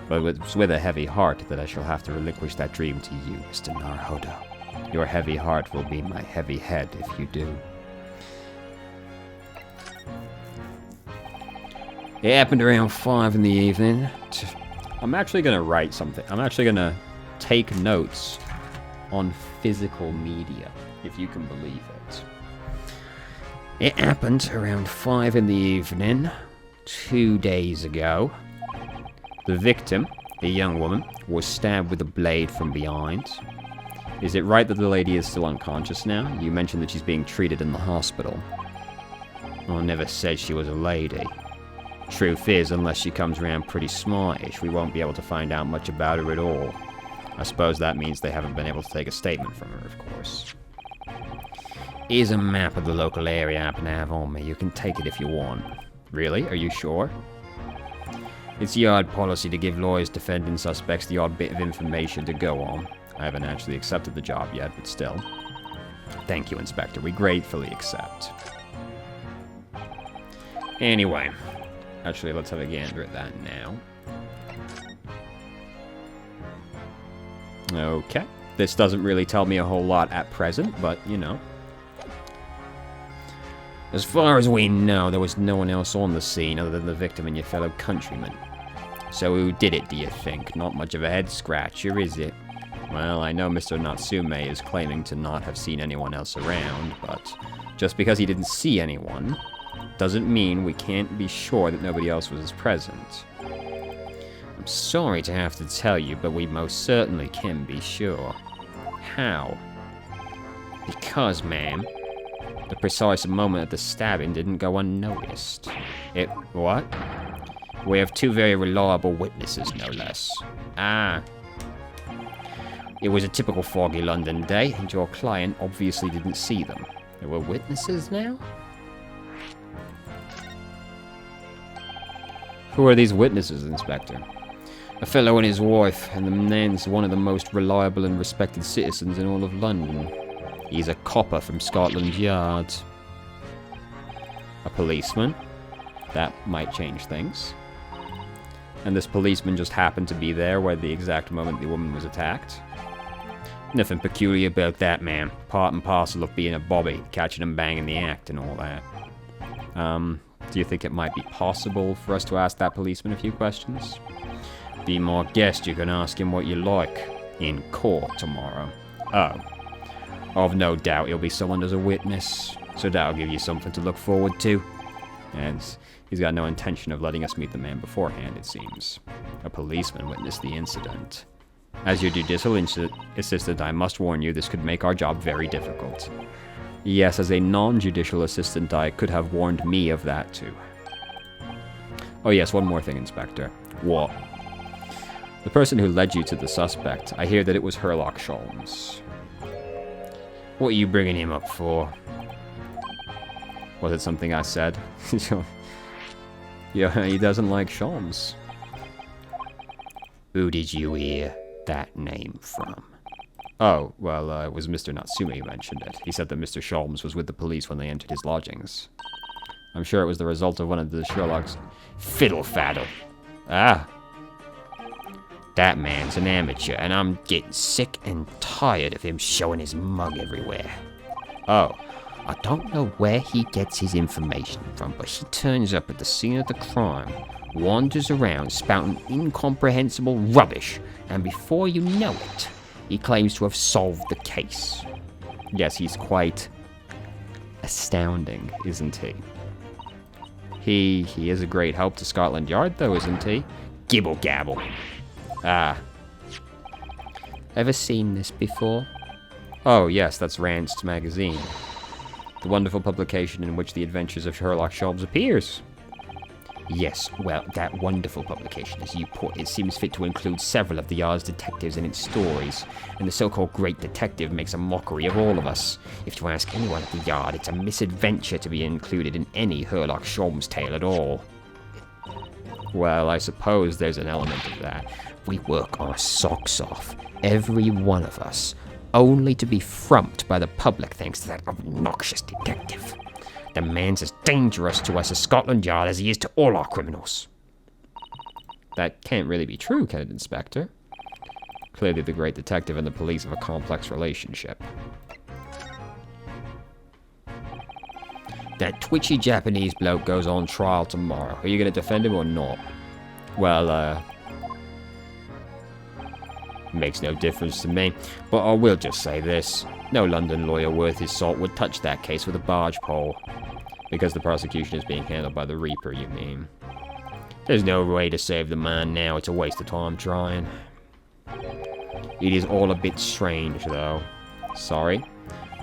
But it's with a heavy heart that I shall have to relinquish that dream to you, Mr. Naruhodo. Your heavy heart will be my heavy head if you do. It happened around 5 in the evening. I'm actually going to write something. I'm actually going to take notes on physical media, if you can believe it. It happened around 5 in the evening, 2 days ago. The victim, a young woman, was stabbed with a blade from behind. Is it right that the lady is still unconscious now? You mentioned that she's being treated in the hospital. I never said she was a lady. Truth is, unless she comes around pretty smartish, we won't be able to find out much about her at all. I suppose that means they haven't been able to take a statement from her, of course. Here's a map of the local area I happen to have on me. You can take it if you want. Really? Are you sure? It's yard policy to give lawyers defending suspects the odd bit of information to go on. I haven't actually accepted the job yet, but still. Thank you, Inspector. We gratefully accept. Anyway. Actually, let's have a gander at that now. Okay. This doesn't really tell me a whole lot at present, but, you know. As far as we know, there was no one else on the scene other than the victim and your fellow countrymen. So who did it, do you think? Not much of a head-scratcher, is it? Well, I know Mr. Natsume is claiming to not have seen anyone else around, but just because he didn't see anyone doesn't mean we can't be sure that nobody else was present. I'm sorry to have to tell you, but we most certainly can be sure. How? Because, ma'am, the precise moment of the stabbing didn't go unnoticed. What? We have 2 very reliable witnesses, no less. Ah. It was a typical foggy London day, and your client obviously didn't see them. There were witnesses now? Who are these witnesses, Inspector? A fellow and his wife, and the man's one of the most reliable and respected citizens in all of London. He's a copper from Scotland Yard. A policeman? That might change things. And this policeman just happened to be there where the exact moment the woman was attacked? Nothing peculiar about that, ma'am. Part and parcel of being a bobby, catching and banging the act and all that. Do you think it might be possible for us to ask that policeman a few questions? Be my guest, you can ask him what you like. In court tomorrow. Oh. I've no doubt he'll be summoned as a witness, so that'll give you something to look forward to. And he's got no intention of letting us meet the man beforehand, it seems. A policeman witnessed the incident. As your judicial assistant, I must warn you this could make our job very difficult. Yes, as a non-judicial assistant, I could have warned me of that too. Oh yes, one more thing, Inspector. What? The person who led you to the suspect, I hear that it was Herlock Sholmes. What are you bringing him up for? Was it something I said? Yeah, he doesn't like Sholmes. Who did you hear that name from? Oh, well, it was Mr. Natsume who mentioned it. He said that Mr. Sholmes was with the police when they entered his lodgings. I'm sure it was the result of one of the Sherlock's fiddle-faddle. Ah. That man's an amateur, and I'm getting sick and tired of him showing his mug everywhere. Oh, I don't know where he gets his information from, but he turns up at the scene of the crime wanders around spouting incomprehensible rubbish, and before you know it, he claims to have solved the case. Yes, he's quite astounding, isn't he? He is a great help to Scotland Yard, though, isn't he? Gibble gabble. Ah. Ever seen this before? Oh, yes, that's Rand's magazine. The wonderful publication in which the adventures of Sherlock Holmes appears. Yes, well, that wonderful publication, as you put it, seems fit to include several of the Yard's detectives in its stories, and the so-called Great Detective makes a mockery of all of us. If you ask anyone at the Yard, it's a misadventure to be included in any Sherlock Holmes tale at all. Well, I suppose there's an element of that. We work our socks off, every one of us, only to be frumped by the public thanks to that obnoxious detective. The man's as dangerous to us as Scotland Yard as he is to all our criminals. That can't really be true, can it, Inspector? Clearly the Great Detective and the police have a complex relationship. That twitchy Japanese bloke goes on trial tomorrow. Are you going to defend him or not? Well, makes no difference to me, but I will just say this. No London lawyer worth his salt would touch that case with a barge pole. Because the prosecution is being handled by the Reaper, you mean? There's no way to save the man now. It's a waste of time trying. It is all a bit strange, though. Sorry?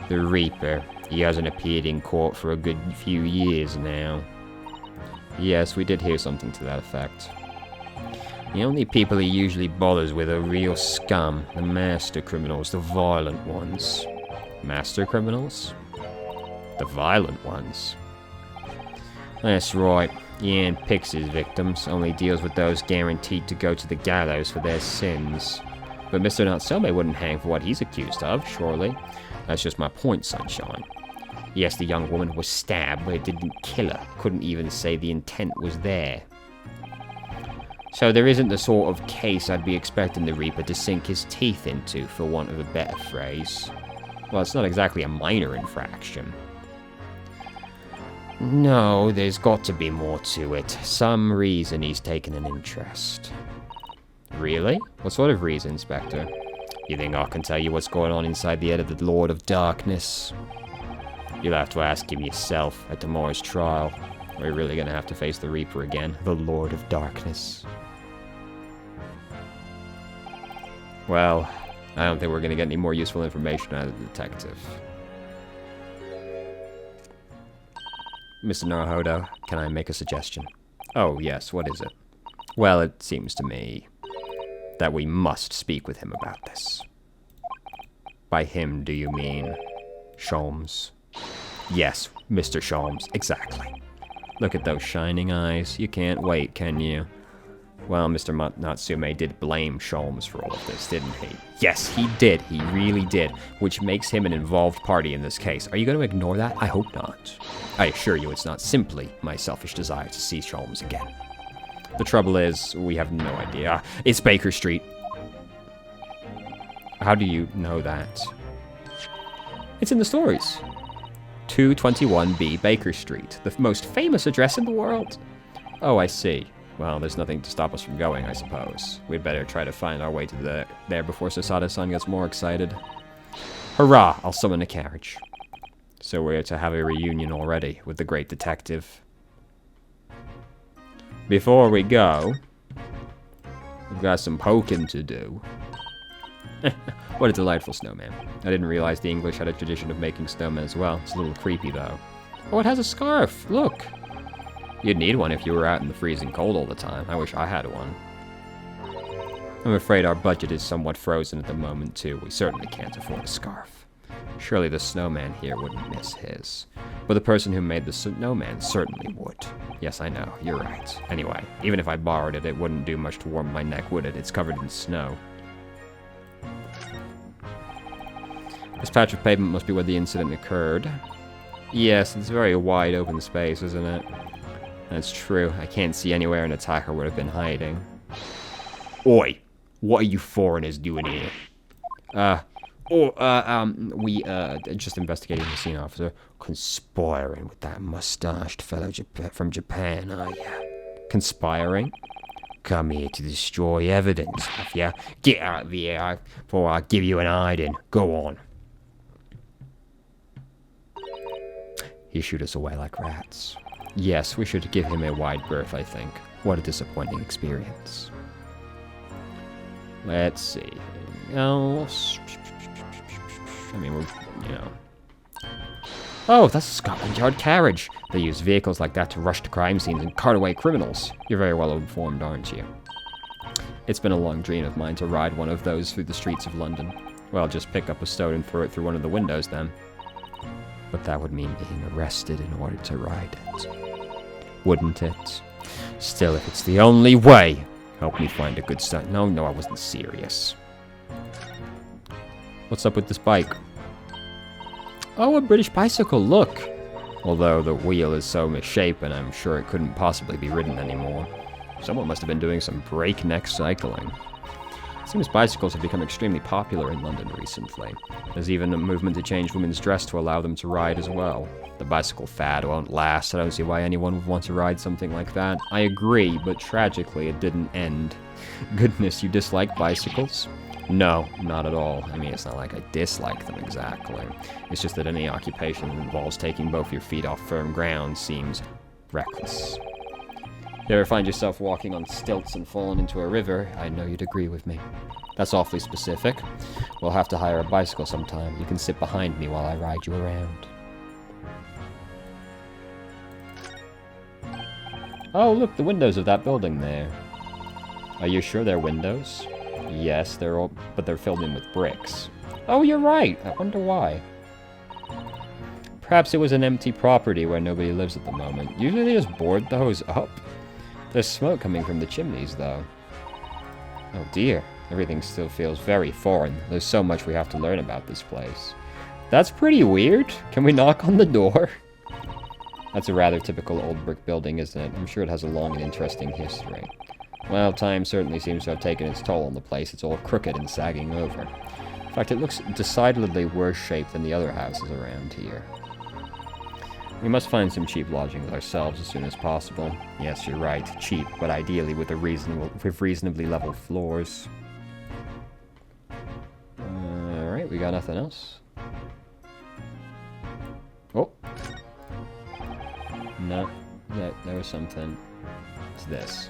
The Reaper. He hasn't appeared in court for a good few years now. Yes, we did hear something to that effect. The only people he usually bothers with are real scum. The master criminals, the violent ones. Master criminals? The violent ones. That's right. He handpicks his victims, only deals with those guaranteed to go to the gallows for their sins. But Mr. Natsume wouldn't hang for what he's accused of, surely. That's just my point, Sunshine. Yes, the young woman was stabbed, but it didn't kill her. Couldn't even say the intent was there. So there isn't the sort of case I'd be expecting the Reaper to sink his teeth into, for want of a better phrase. Well, it's not exactly a minor infraction. No, there's got to be more to it. Some reason he's taken an interest. Really? What sort of reason, Inspector? You think I can tell you what's going on inside the head of the Lord of Darkness? You'll have to ask him yourself at tomorrow's trial. We're really gonna have to face the Reaper again, the Lord of Darkness. Well, I don't think we're gonna get any more useful information out of the detective. Mr. Naruhodo, can I make a suggestion? Oh, yes, what is it? Well, it seems to me that we must speak with him about this. By him, do you mean Sholmes? Yes, Mr. Sholmes, exactly. Look at those shining eyes. You can't wait, can you? Well, Mr. Natsume did blame Sholmes for all of this, didn't he? Yes, he did. He really did. Which makes him an involved party in this case. Are you going to ignore that? I hope not. I assure you it's not simply my selfish desire to see Sholmes again. The trouble is, we have no idea. It's Baker Street. How do you know that? It's in the stories. 221B Baker Street, the most famous address in the world. Oh, I see. Well, there's nothing to stop us from going, I suppose. We'd better try to find our way to there before Sasada-san gets more excited. Hurrah! I'll summon a carriage. So we're to have a reunion already with the Great Detective. Before we go, we've got some poking to do. What a delightful snowman. I didn't realize the English had a tradition of making snowmen as well. It's a little creepy, though. Oh, it has a scarf! Look! You'd need one if you were out in the freezing cold all the time. I wish I had one. I'm afraid our budget is somewhat frozen at the moment, too. We certainly can't afford a scarf. Surely the snowman here wouldn't miss his. But the person who made the snowman certainly would. Yes, I know. You're right. Anyway, even if I borrowed it, it wouldn't do much to warm my neck, would it? It's covered in snow. This patch of pavement must be where the incident occurred. Yes, it's a very wide open space, isn't it? That's true. I can't see anywhere an attacker would have been hiding. Oi! What are you foreigners doing here? We just investigating the scene, officer. Conspiring with that mustached fellow from Japan, are ya? Conspiring? Come here to destroy evidence, have ya? Get out of here before I give you an hiding. Go on. He shoot us away like rats. Yes, we should give him a wide berth, I think. What a disappointing experience. Let's see. Else. I mean, Oh, that's a Scotland Yard carriage. They use vehicles like that to rush to crime scenes and cart away criminals. You're very well informed, aren't you? It's been a long dream of mine to ride one of those through the streets of London. Well, just pick up a stone and throw it through one of the windows then. But that would mean being arrested in order to ride it. Wouldn't it? Still, if it's the only way, help me find a good stone. No, I wasn't serious. What's up with this bike? Oh, a British bicycle, look! Although the wheel is so misshapen, I'm sure it couldn't possibly be ridden anymore. Someone must have been doing some breakneck cycling. It seems bicycles have become extremely popular in London recently. There's even a movement to change women's dress to allow them to ride as well. The bicycle fad won't last. I don't see why anyone would want to ride something like that. I agree, but tragically it didn't end. Goodness, you dislike bicycles? No, not at all. I mean, it's not like I dislike them exactly. It's just that any occupation that involves taking both your feet off firm ground seems reckless. You ever find yourself walking on stilts and falling into a river? I know you'd agree with me. That's awfully specific. We'll have to hire a bicycle sometime. You can sit behind me while I ride you around. Oh, look, the windows of that building there. Are you sure they're windows? Yes, but they're filled in with bricks. Oh, you're right. I wonder why. Perhaps it was an empty property where nobody lives at the moment. Usually they just board those up. There's smoke coming from the chimneys, though. Oh dear. Everything still feels very foreign. There's so much we have to learn about this place. That's pretty weird. Can we knock on the door? That's a rather typical old brick building, isn't it? I'm sure it has a long and interesting history. Well, time certainly seems to have taken its toll on the place. It's all crooked and sagging over. In fact, it looks decidedly worse shaped than the other houses around here. We must find some cheap lodgings ourselves as soon as possible. Yes, you're right, cheap, but ideally with reasonably level floors. Alright, we got nothing else? Oh! No, there was something. It's this.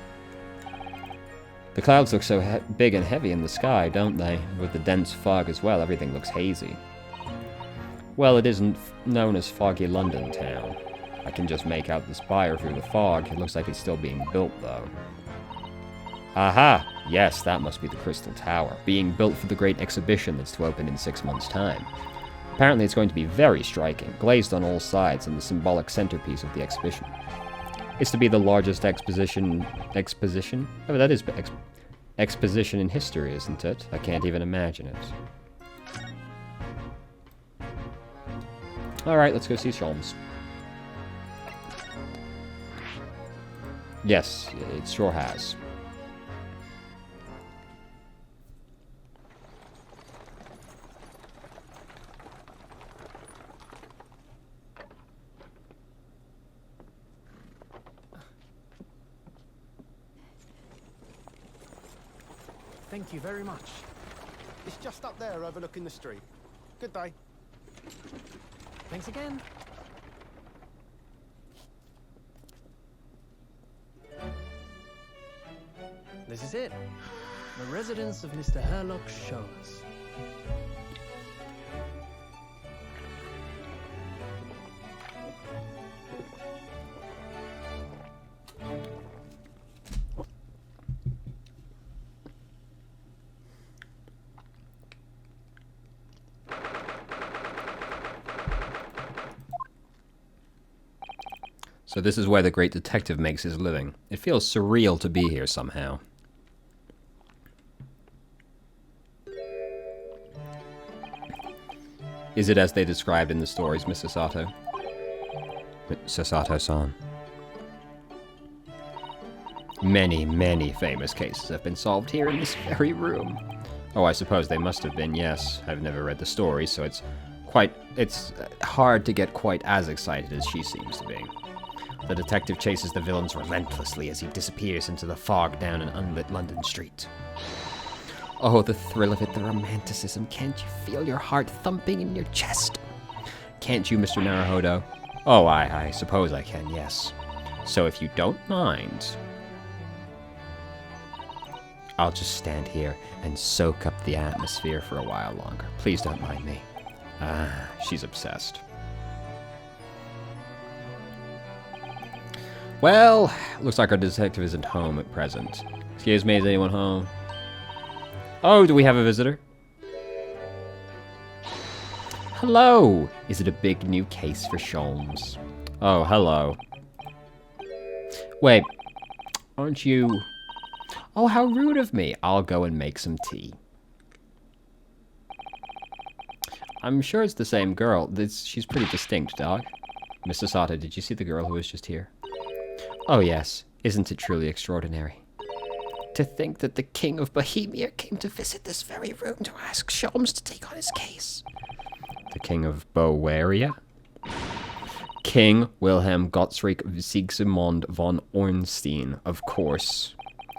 The clouds look so big and heavy in the sky, don't they? With the dense fog as well, everything looks hazy. Well, it isn't known as Foggy London Town. I can just make out the spire through the fog. It looks like it's still being built, though. Aha! Yes, that must be the Crystal Tower, being built for the great exhibition that's to open in 6 months' time. Apparently it's going to be very striking, glazed on all sides, and the symbolic centerpiece of the exhibition. It's to be the largest exposition? Oh, that is exposition in history, isn't it? I can't even imagine it. Alright, let's go see Sholmes. Yes, it sure has. Thank you very much. It's just up there overlooking the street. Good day. Thanks again. This is it. The residence of Mr. Herlock Sholmes. So this is where the great detective makes his living. It feels surreal to be here somehow. Is it as they described in the stories, Miss Sasato? Sasato-san. Many, many famous cases have been solved here in this very room. Oh, I suppose they must have been, yes. I've never read the story, so it's hard to get quite as excited as she seems to be. The detective chases the villains relentlessly as he disappears into the fog down an unlit London street. Oh, the thrill of it, the romanticism. Can't you feel your heart thumping in your chest? Can't you, Mr. Naruhodo? Oh, I suppose I can, yes. So if you don't mind, I'll just stand here and soak up the atmosphere for a while longer. Please don't mind me. Ah, she's obsessed. Well, looks like our detective isn't home at present. Excuse me, is anyone home? Oh, do we have a visitor? Hello! Is it a big new case for Sholmes? Oh, hello. Wait, aren't you... Oh, how rude of me. I'll go and make some tea. I'm sure it's the same girl. She's pretty distinct, dog. Mr. Sato, did you see the girl who was just here? Oh, yes. Isn't it truly extraordinary? To think that the King of Bohemia came to visit this very room to ask Sholmes to take on his case. The King of Bowaria? King Wilhelm Gottsriek Sigismund von Ornstein, of course.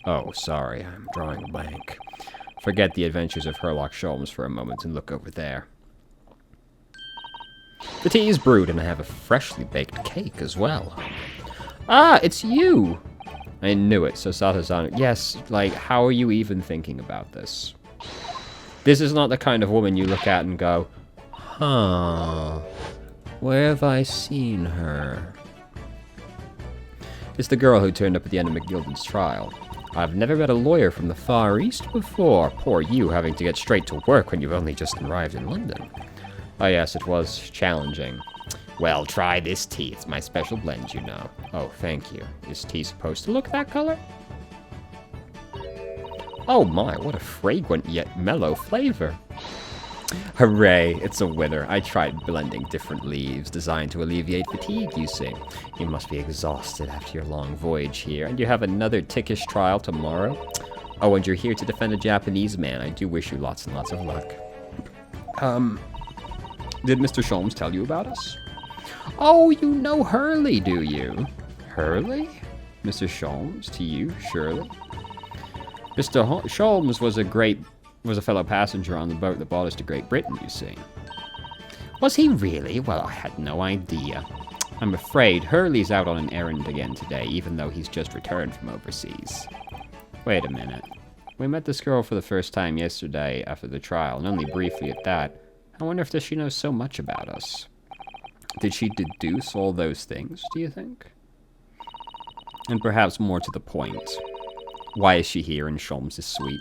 Oh, sorry, I'm drawing a blank. Forget the adventures of Herlock Sholmes for a moment and look over there. The tea is brewed and I have a freshly baked cake as well. Ah, it's you! I knew it, so Sato-san. Yes, like, how are you even thinking about this? This is not the kind of woman you look at and go, huh, where have I seen her? It's the girl who turned up at the end of McGilden's trial. I've never met a lawyer from the Far East before. Poor you, having to get straight to work when you've only just arrived in London. Oh yes, it was challenging. Well, try this tea. It's my special blend, you know. Oh, thank you. Is tea supposed to look that color? Oh my, what a fragrant yet mellow flavor. Hooray, it's a winner. I tried blending different leaves designed to alleviate fatigue, you see. You must be exhausted after your long voyage here, and you have another tickish trial tomorrow. Oh, and you're here to defend a Japanese man. I do wish you lots and lots of luck. Did Mr. Sholmes tell you about us? Oh, you know Hurley, do you? Hurley? Mr. Sholmes, to you, surely? Mr. Sholmes was a fellow passenger on the boat that brought us to Great Britain, you see. Was he really? Well, I had no idea. I'm afraid Hurley's out on an errand again today, even though he's just returned from overseas. Wait a minute. We met this girl for the first time yesterday after the trial, and only briefly at that. I wonder if she knows so much about us. Did she deduce all those things, do you think? And perhaps more to the point. Why is she here in Sholmes' suite?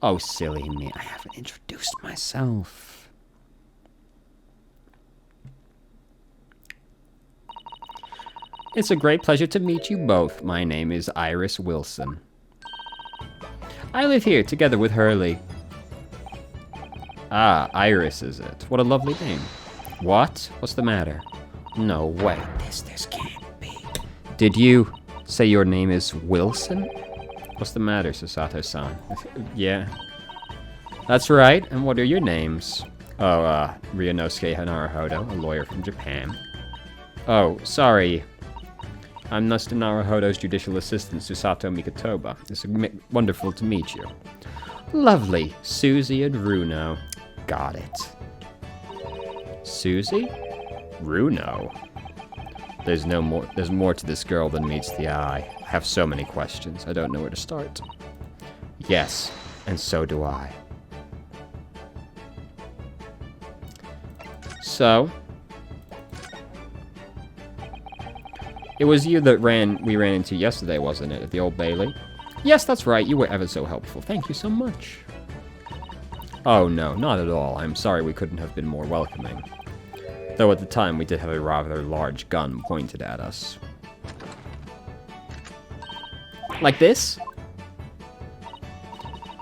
Oh, silly me, I haven't introduced myself. It's a great pleasure to meet you both. My name is Iris Wilson. I live here together with Hurley. Ah, Iris is it? What a lovely name. What? What's the matter? No way. This can't be. Did you say your name is Wilson? What's the matter, Sasato-san? Yeah. That's right. And what are your names? Oh, Ryunosuke Naruhodo, a lawyer from Japan. Oh, sorry. I'm Mr. Naruhodo's judicial assistant, Susato Mikotoba. It's wonderful to meet you. Lovely. Susie and Runo. Got it. Susie? Runo? There's more to this girl than meets the eye. I have so many questions. I don't know where to start. Yes, and so do I. So, it was you that we ran into yesterday, wasn't it, at the Old Bailey? Yes, that's right. You were ever so helpful. Thank you so much. Oh no, not at all. I'm sorry we couldn't have been more welcoming. Though at the time we did have a rather large gun pointed at us. Like this?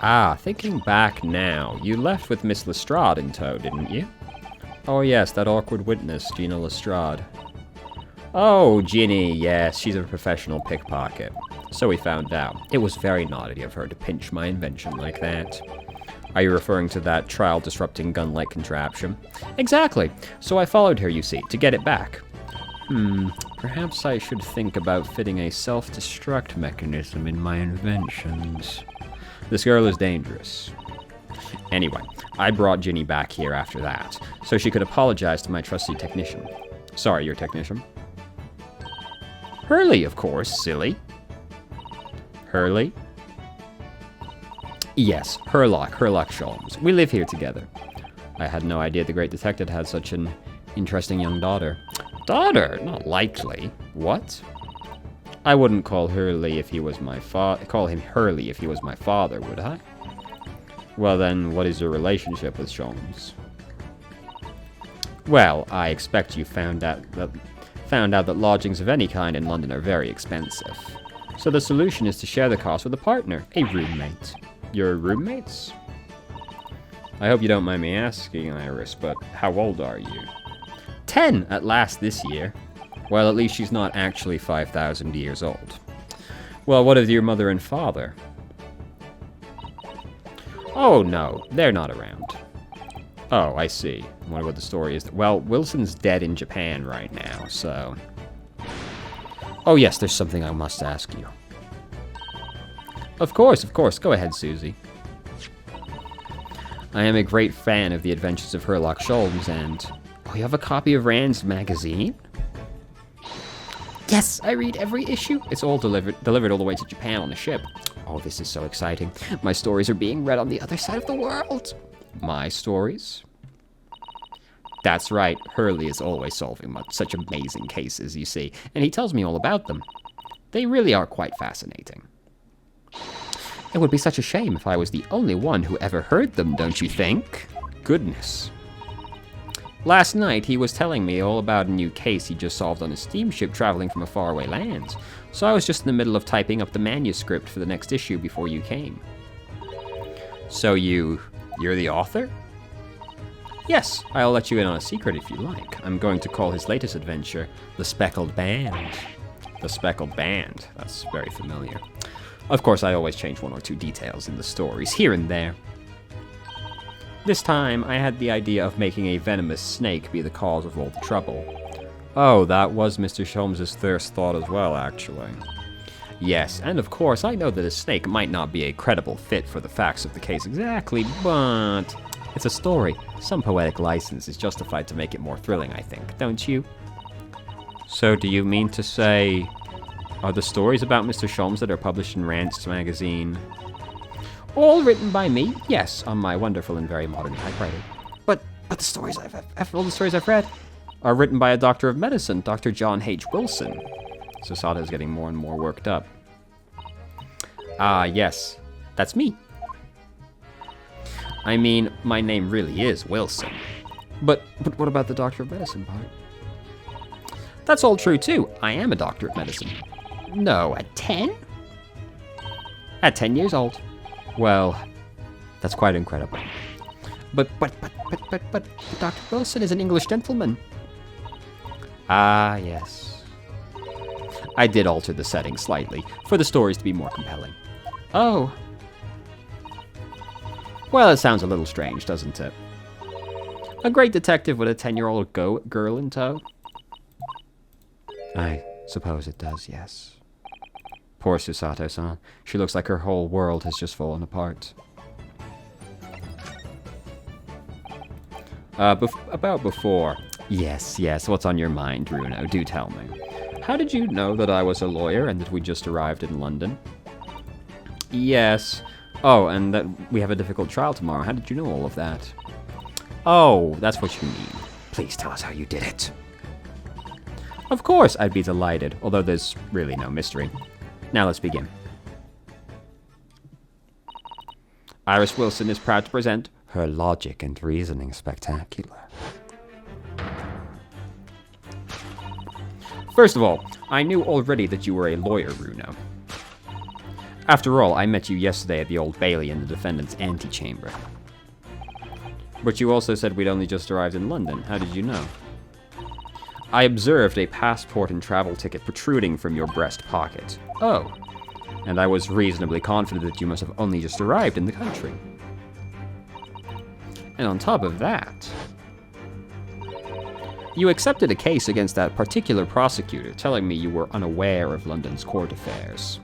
Ah, thinking back now, you left with Miss Lestrade in tow, didn't you? Oh yes, that awkward witness, Gina Lestrade. Oh, Ginny, yes, she's a professional pickpocket. So we found out. It was very naughty of her to pinch my invention like that. Are you referring to that trial-disrupting gun-like contraption? Exactly. So I followed her, you see, to get it back. Perhaps I should think about fitting a self-destruct mechanism in my inventions. This girl is dangerous. Anyway, I brought Ginny back here after that, so she could apologize to my trusty technician. Sorry, your technician. Hurley, of course, silly. Hurley? Yes, Herlock Sholmes. We live here together. I had no idea the great detective had such an interesting young daughter. Daughter? Not likely. What? I wouldn't call Hurley if he was my call him Hurley if he was my father, would I? Well then, what is your relationship with Sholmes? Well, I expect you found out that lodgings of any kind in London are very expensive. So the solution is to share the cost with a partner, a roommate. Your roommates? I hope you don't mind me asking, Iris, but how old are you? 10 at last this year. Well, at least she's not actually 5,000 years old. Well, what of your mother and father? Oh, no, they're not around. Oh, I see. I wonder what the story is. Well, Wilson's dead in Japan right now, so... Oh, yes, there's something I must ask you. Of course. Go ahead, Susie. I am a great fan of the adventures of Herlock Sholmes, and... Oh, you have a copy of Rand's magazine? Yes, I read every issue. It's all delivered all the way to Japan on a ship. Oh, this is so exciting. My stories are being read on the other side of the world. My stories? That's right. Hurley is always solving such amazing cases, you see, and he tells me all about them. They really are quite fascinating. It would be such a shame if I was the only one who ever heard them, don't you think? Goodness. Last night, he was telling me all about a new case he just solved on a steamship traveling from a faraway land. So I was just in the middle of typing up the manuscript for the next issue before you came. So you're the author? Yes, I'll let you in on a secret if you like. I'm going to call his latest adventure The Speckled Band. The Speckled Band. That's very familiar. Of course, I always change one or two details in the stories, here and there. This time, I had the idea of making a venomous snake be the cause of all the trouble. Oh, that was Mr. Sholmes' first thought as well, actually. Yes, and of course, I know that a snake might not be a credible fit for the facts of the case exactly, but... It's a story. Some poetic license is justified to make it more thrilling, I think, don't you? So do you mean to say... Are the stories about Mr. Sholmes that are published in Rand's magazine... All written by me, yes, on my wonderful and very modern typewriter. But the stories all the stories I've read are written by a doctor of medicine, Dr. John H. Wilson. Sasato's getting more and more worked up. Ah, yes, that's me. I mean, my name really is Wilson. But what about the doctor of medicine part? That's all true too. I am a doctor of medicine. No, at 10? At 10 years old. Well, that's quite incredible. But Dr. Wilson is an English gentleman. Ah, yes. I did alter the setting slightly, for the stories to be more compelling. Oh. Well, it sounds a little strange, doesn't it? A great detective with a 10-year-old girl in tow? I suppose it does, yes. Poor Susato-san. She looks like her whole world has just fallen apart. About before. Yes, what's on your mind, Bruno? Do tell me. How did you know that I was a lawyer and that we just arrived in London? Yes. Oh, and that we have a difficult trial tomorrow. How did you know all of that? Oh, that's what you mean. Please tell us how you did it. Of course, I'd be delighted, although there's really no mystery. Now let's begin. Iris Wilson is proud to present her logic and reasoning spectacular. First of all, I knew already that you were a lawyer, Bruno. After all, I met you yesterday at the Old Bailey in the defendant's antechamber. But you also said we'd only just arrived in London. How did you know? I observed a passport and travel ticket protruding from your breast pocket. Oh. And I was reasonably confident that you must have only just arrived in the country. And on top of that... You accepted a case against that particular prosecutor, telling me you were unaware of London's court affairs.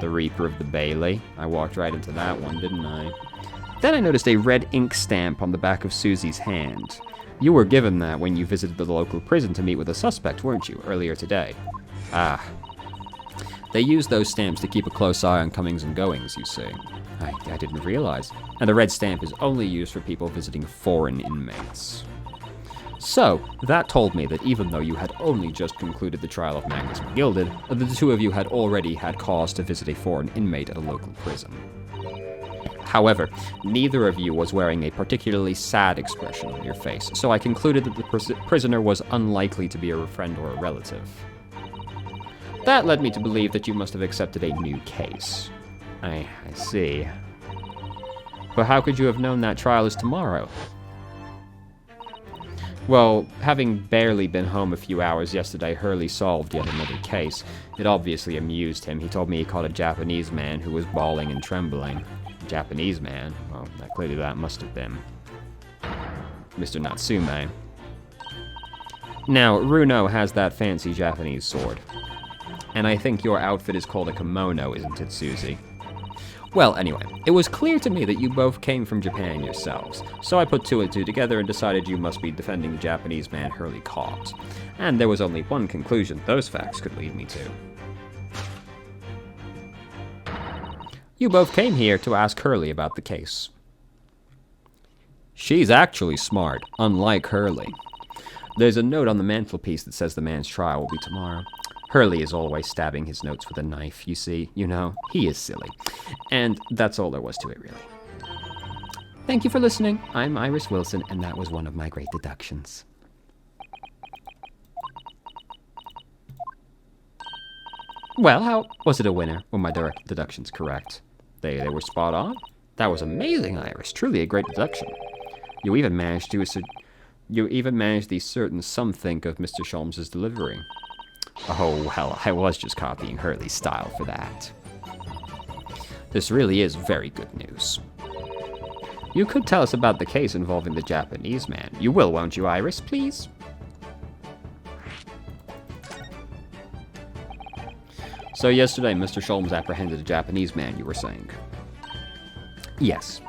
The Reaper of the Bailey. I walked right into that one, didn't I? Then I noticed a red ink stamp on the back of Susie's hand. You were given that when you visited the local prison to meet with a suspect, weren't you, earlier today? Ah. They use those stamps to keep a close eye on comings and goings, you see. I didn't realize. And the red stamp is only used for people visiting foreign inmates. So, that told me that even though you had only just concluded the trial of Magnus McGilded, the two of you had already had cause to visit a foreign inmate at a local prison. However, neither of you was wearing a particularly sad expression on your face, so I concluded that the prisoner was unlikely to be a friend or a relative. That led me to believe that you must have accepted a new case. I see. But how could you have known that trial is tomorrow? Well, having barely been home a few hours yesterday, Hurley solved yet another case. It obviously amused him. He told me he caught a Japanese man who was bawling and trembling. Japanese man? Well, clearly that must have been Mr. Natsume. Now, Runo has that fancy Japanese sword. And I think your outfit is called a kimono, isn't it, Susie? Well, anyway, it was clear to me that you both came from Japan yourselves, so I put two and two together and decided you must be defending the Japanese man Hurley caught. And there was only one conclusion those facts could lead me to. You both came here to ask Hurley about the case. She's actually smart, unlike Hurley. There's a note on the mantelpiece that says the man's trial will be tomorrow. Hurley is always stabbing his notes with a knife, you see. You know, he is silly. And that's all there was to it, really. Thank you for listening. I'm Iris Wilson, and that was one of my great deductions. Well, how was it a winner? Were my direct deductions correct? They were spot on? That was amazing, Iris. Truly a great deduction. You even managed the certain something of Mr. Sholmes's delivery. Oh, well, I was just copying Hurley's style for that. This really is very good news. You could tell us about the case involving the Japanese man. You will, won't you, Iris, please? So yesterday, Mr. Sholmes apprehended a Japanese man, you were saying? Yes.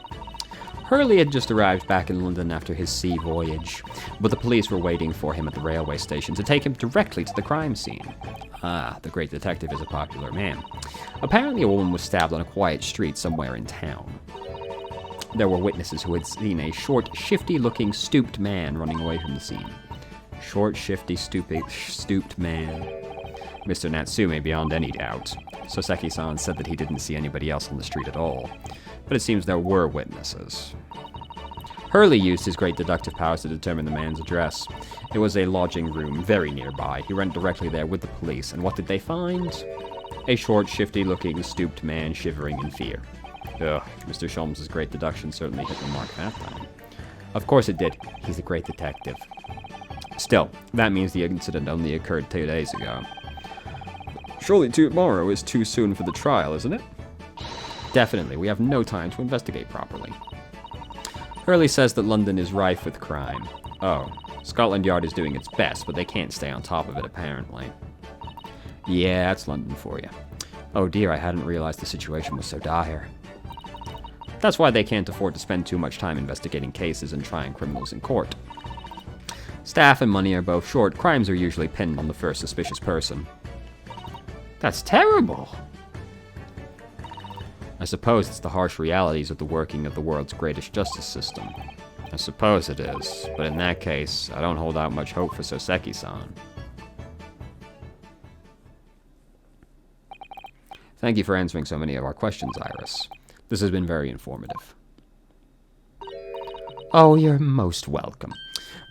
Hurley had just arrived back in London after his sea voyage, but the police were waiting for him at the railway station to take him directly to the crime scene. Ah, the great detective is a popular man. Apparently a woman was stabbed on a quiet street somewhere in town. There were witnesses who had seen a short, shifty-looking, stooped man running away from the scene. Short, shifty, stooped man. Mr. Natsume beyond any doubt. Soseki-san said that he didn't see anybody else on the street at all, but it seems there were witnesses. Hurley used his great deductive powers to determine the man's address. It was a lodging room very nearby. He went directly there with the police, and what did they find? A short, shifty-looking, stooped man shivering in fear. Ugh, Mr. Sholmes' great deduction certainly hit the mark that time. Of course it did. He's a great detective. Still, that means the incident only occurred 2 days ago. Surely tomorrow is too soon for the trial, isn't it? Definitely, we have no time to investigate properly. Hurley says that London is rife with crime. Oh, Scotland Yard is doing its best, but they can't stay on top of it, apparently. Yeah, that's London for you. Oh dear, I hadn't realized the situation was so dire. That's why they can't afford to spend too much time investigating cases and trying criminals in court. Staff and money are both short. Crimes are usually pinned on the first suspicious person. That's terrible! I suppose it's the harsh realities of the working of the world's greatest justice system. I suppose it is, but in that case, I don't hold out much hope for Soseki-san. Thank you for answering so many of our questions, Iris. This has been very informative. Oh, you're most welcome.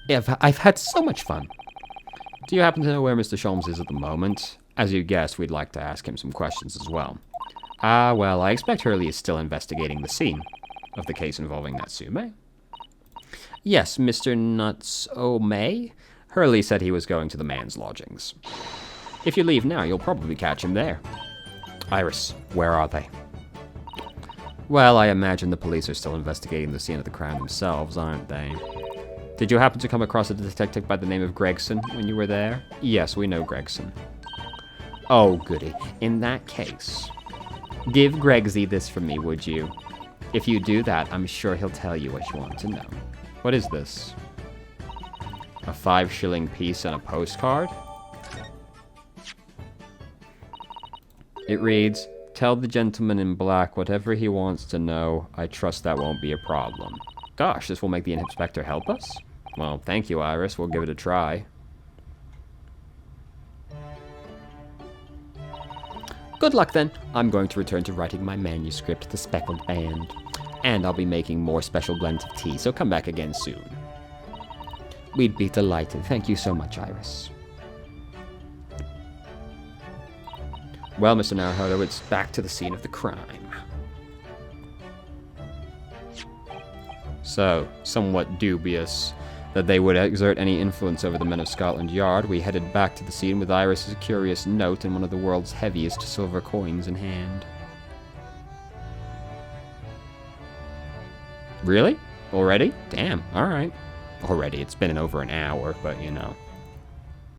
I've had so much fun. Do you happen to know where Mr. Sholmes is at the moment? As you guessed, we'd like to ask him some questions as well. Ah, well, I expect Hurley is still investigating the scene of the case involving Natsume. Yes, Mr. Natsume? Hurley said he was going to the man's lodgings. If you leave now, you'll probably catch him there. Iris, where are they? Well, I imagine the police are still investigating the scene of the crime themselves, aren't they? Did you happen to come across a detective by the name of Gregson when you were there? Yes, we know Gregson. Oh, goody. In that case, give Gregsy this for me, would you? If you do that, I'm sure he'll tell you what you want to know. What is this? A 5-shilling piece and a postcard? It reads, "Tell the gentleman in black whatever he wants to know. I trust that won't be a problem." Gosh, this will make the inspector help us? Well, thank you, Iris. We'll give it a try. Good luck, then. I'm going to return to writing my manuscript, The Speckled Band. And I'll be making more special blends of tea, so come back again soon. We'd be delighted. Thank you so much, Iris. Well, Mr. Naruhodo, it's back to the scene of the crime. So, somewhat dubious that they would exert any influence over the men of Scotland Yard, we headed back to the scene with Iris's curious note and one of the world's heaviest silver coins in hand. Really? Already? Damn, alright. Already, it's been over an hour, but you know.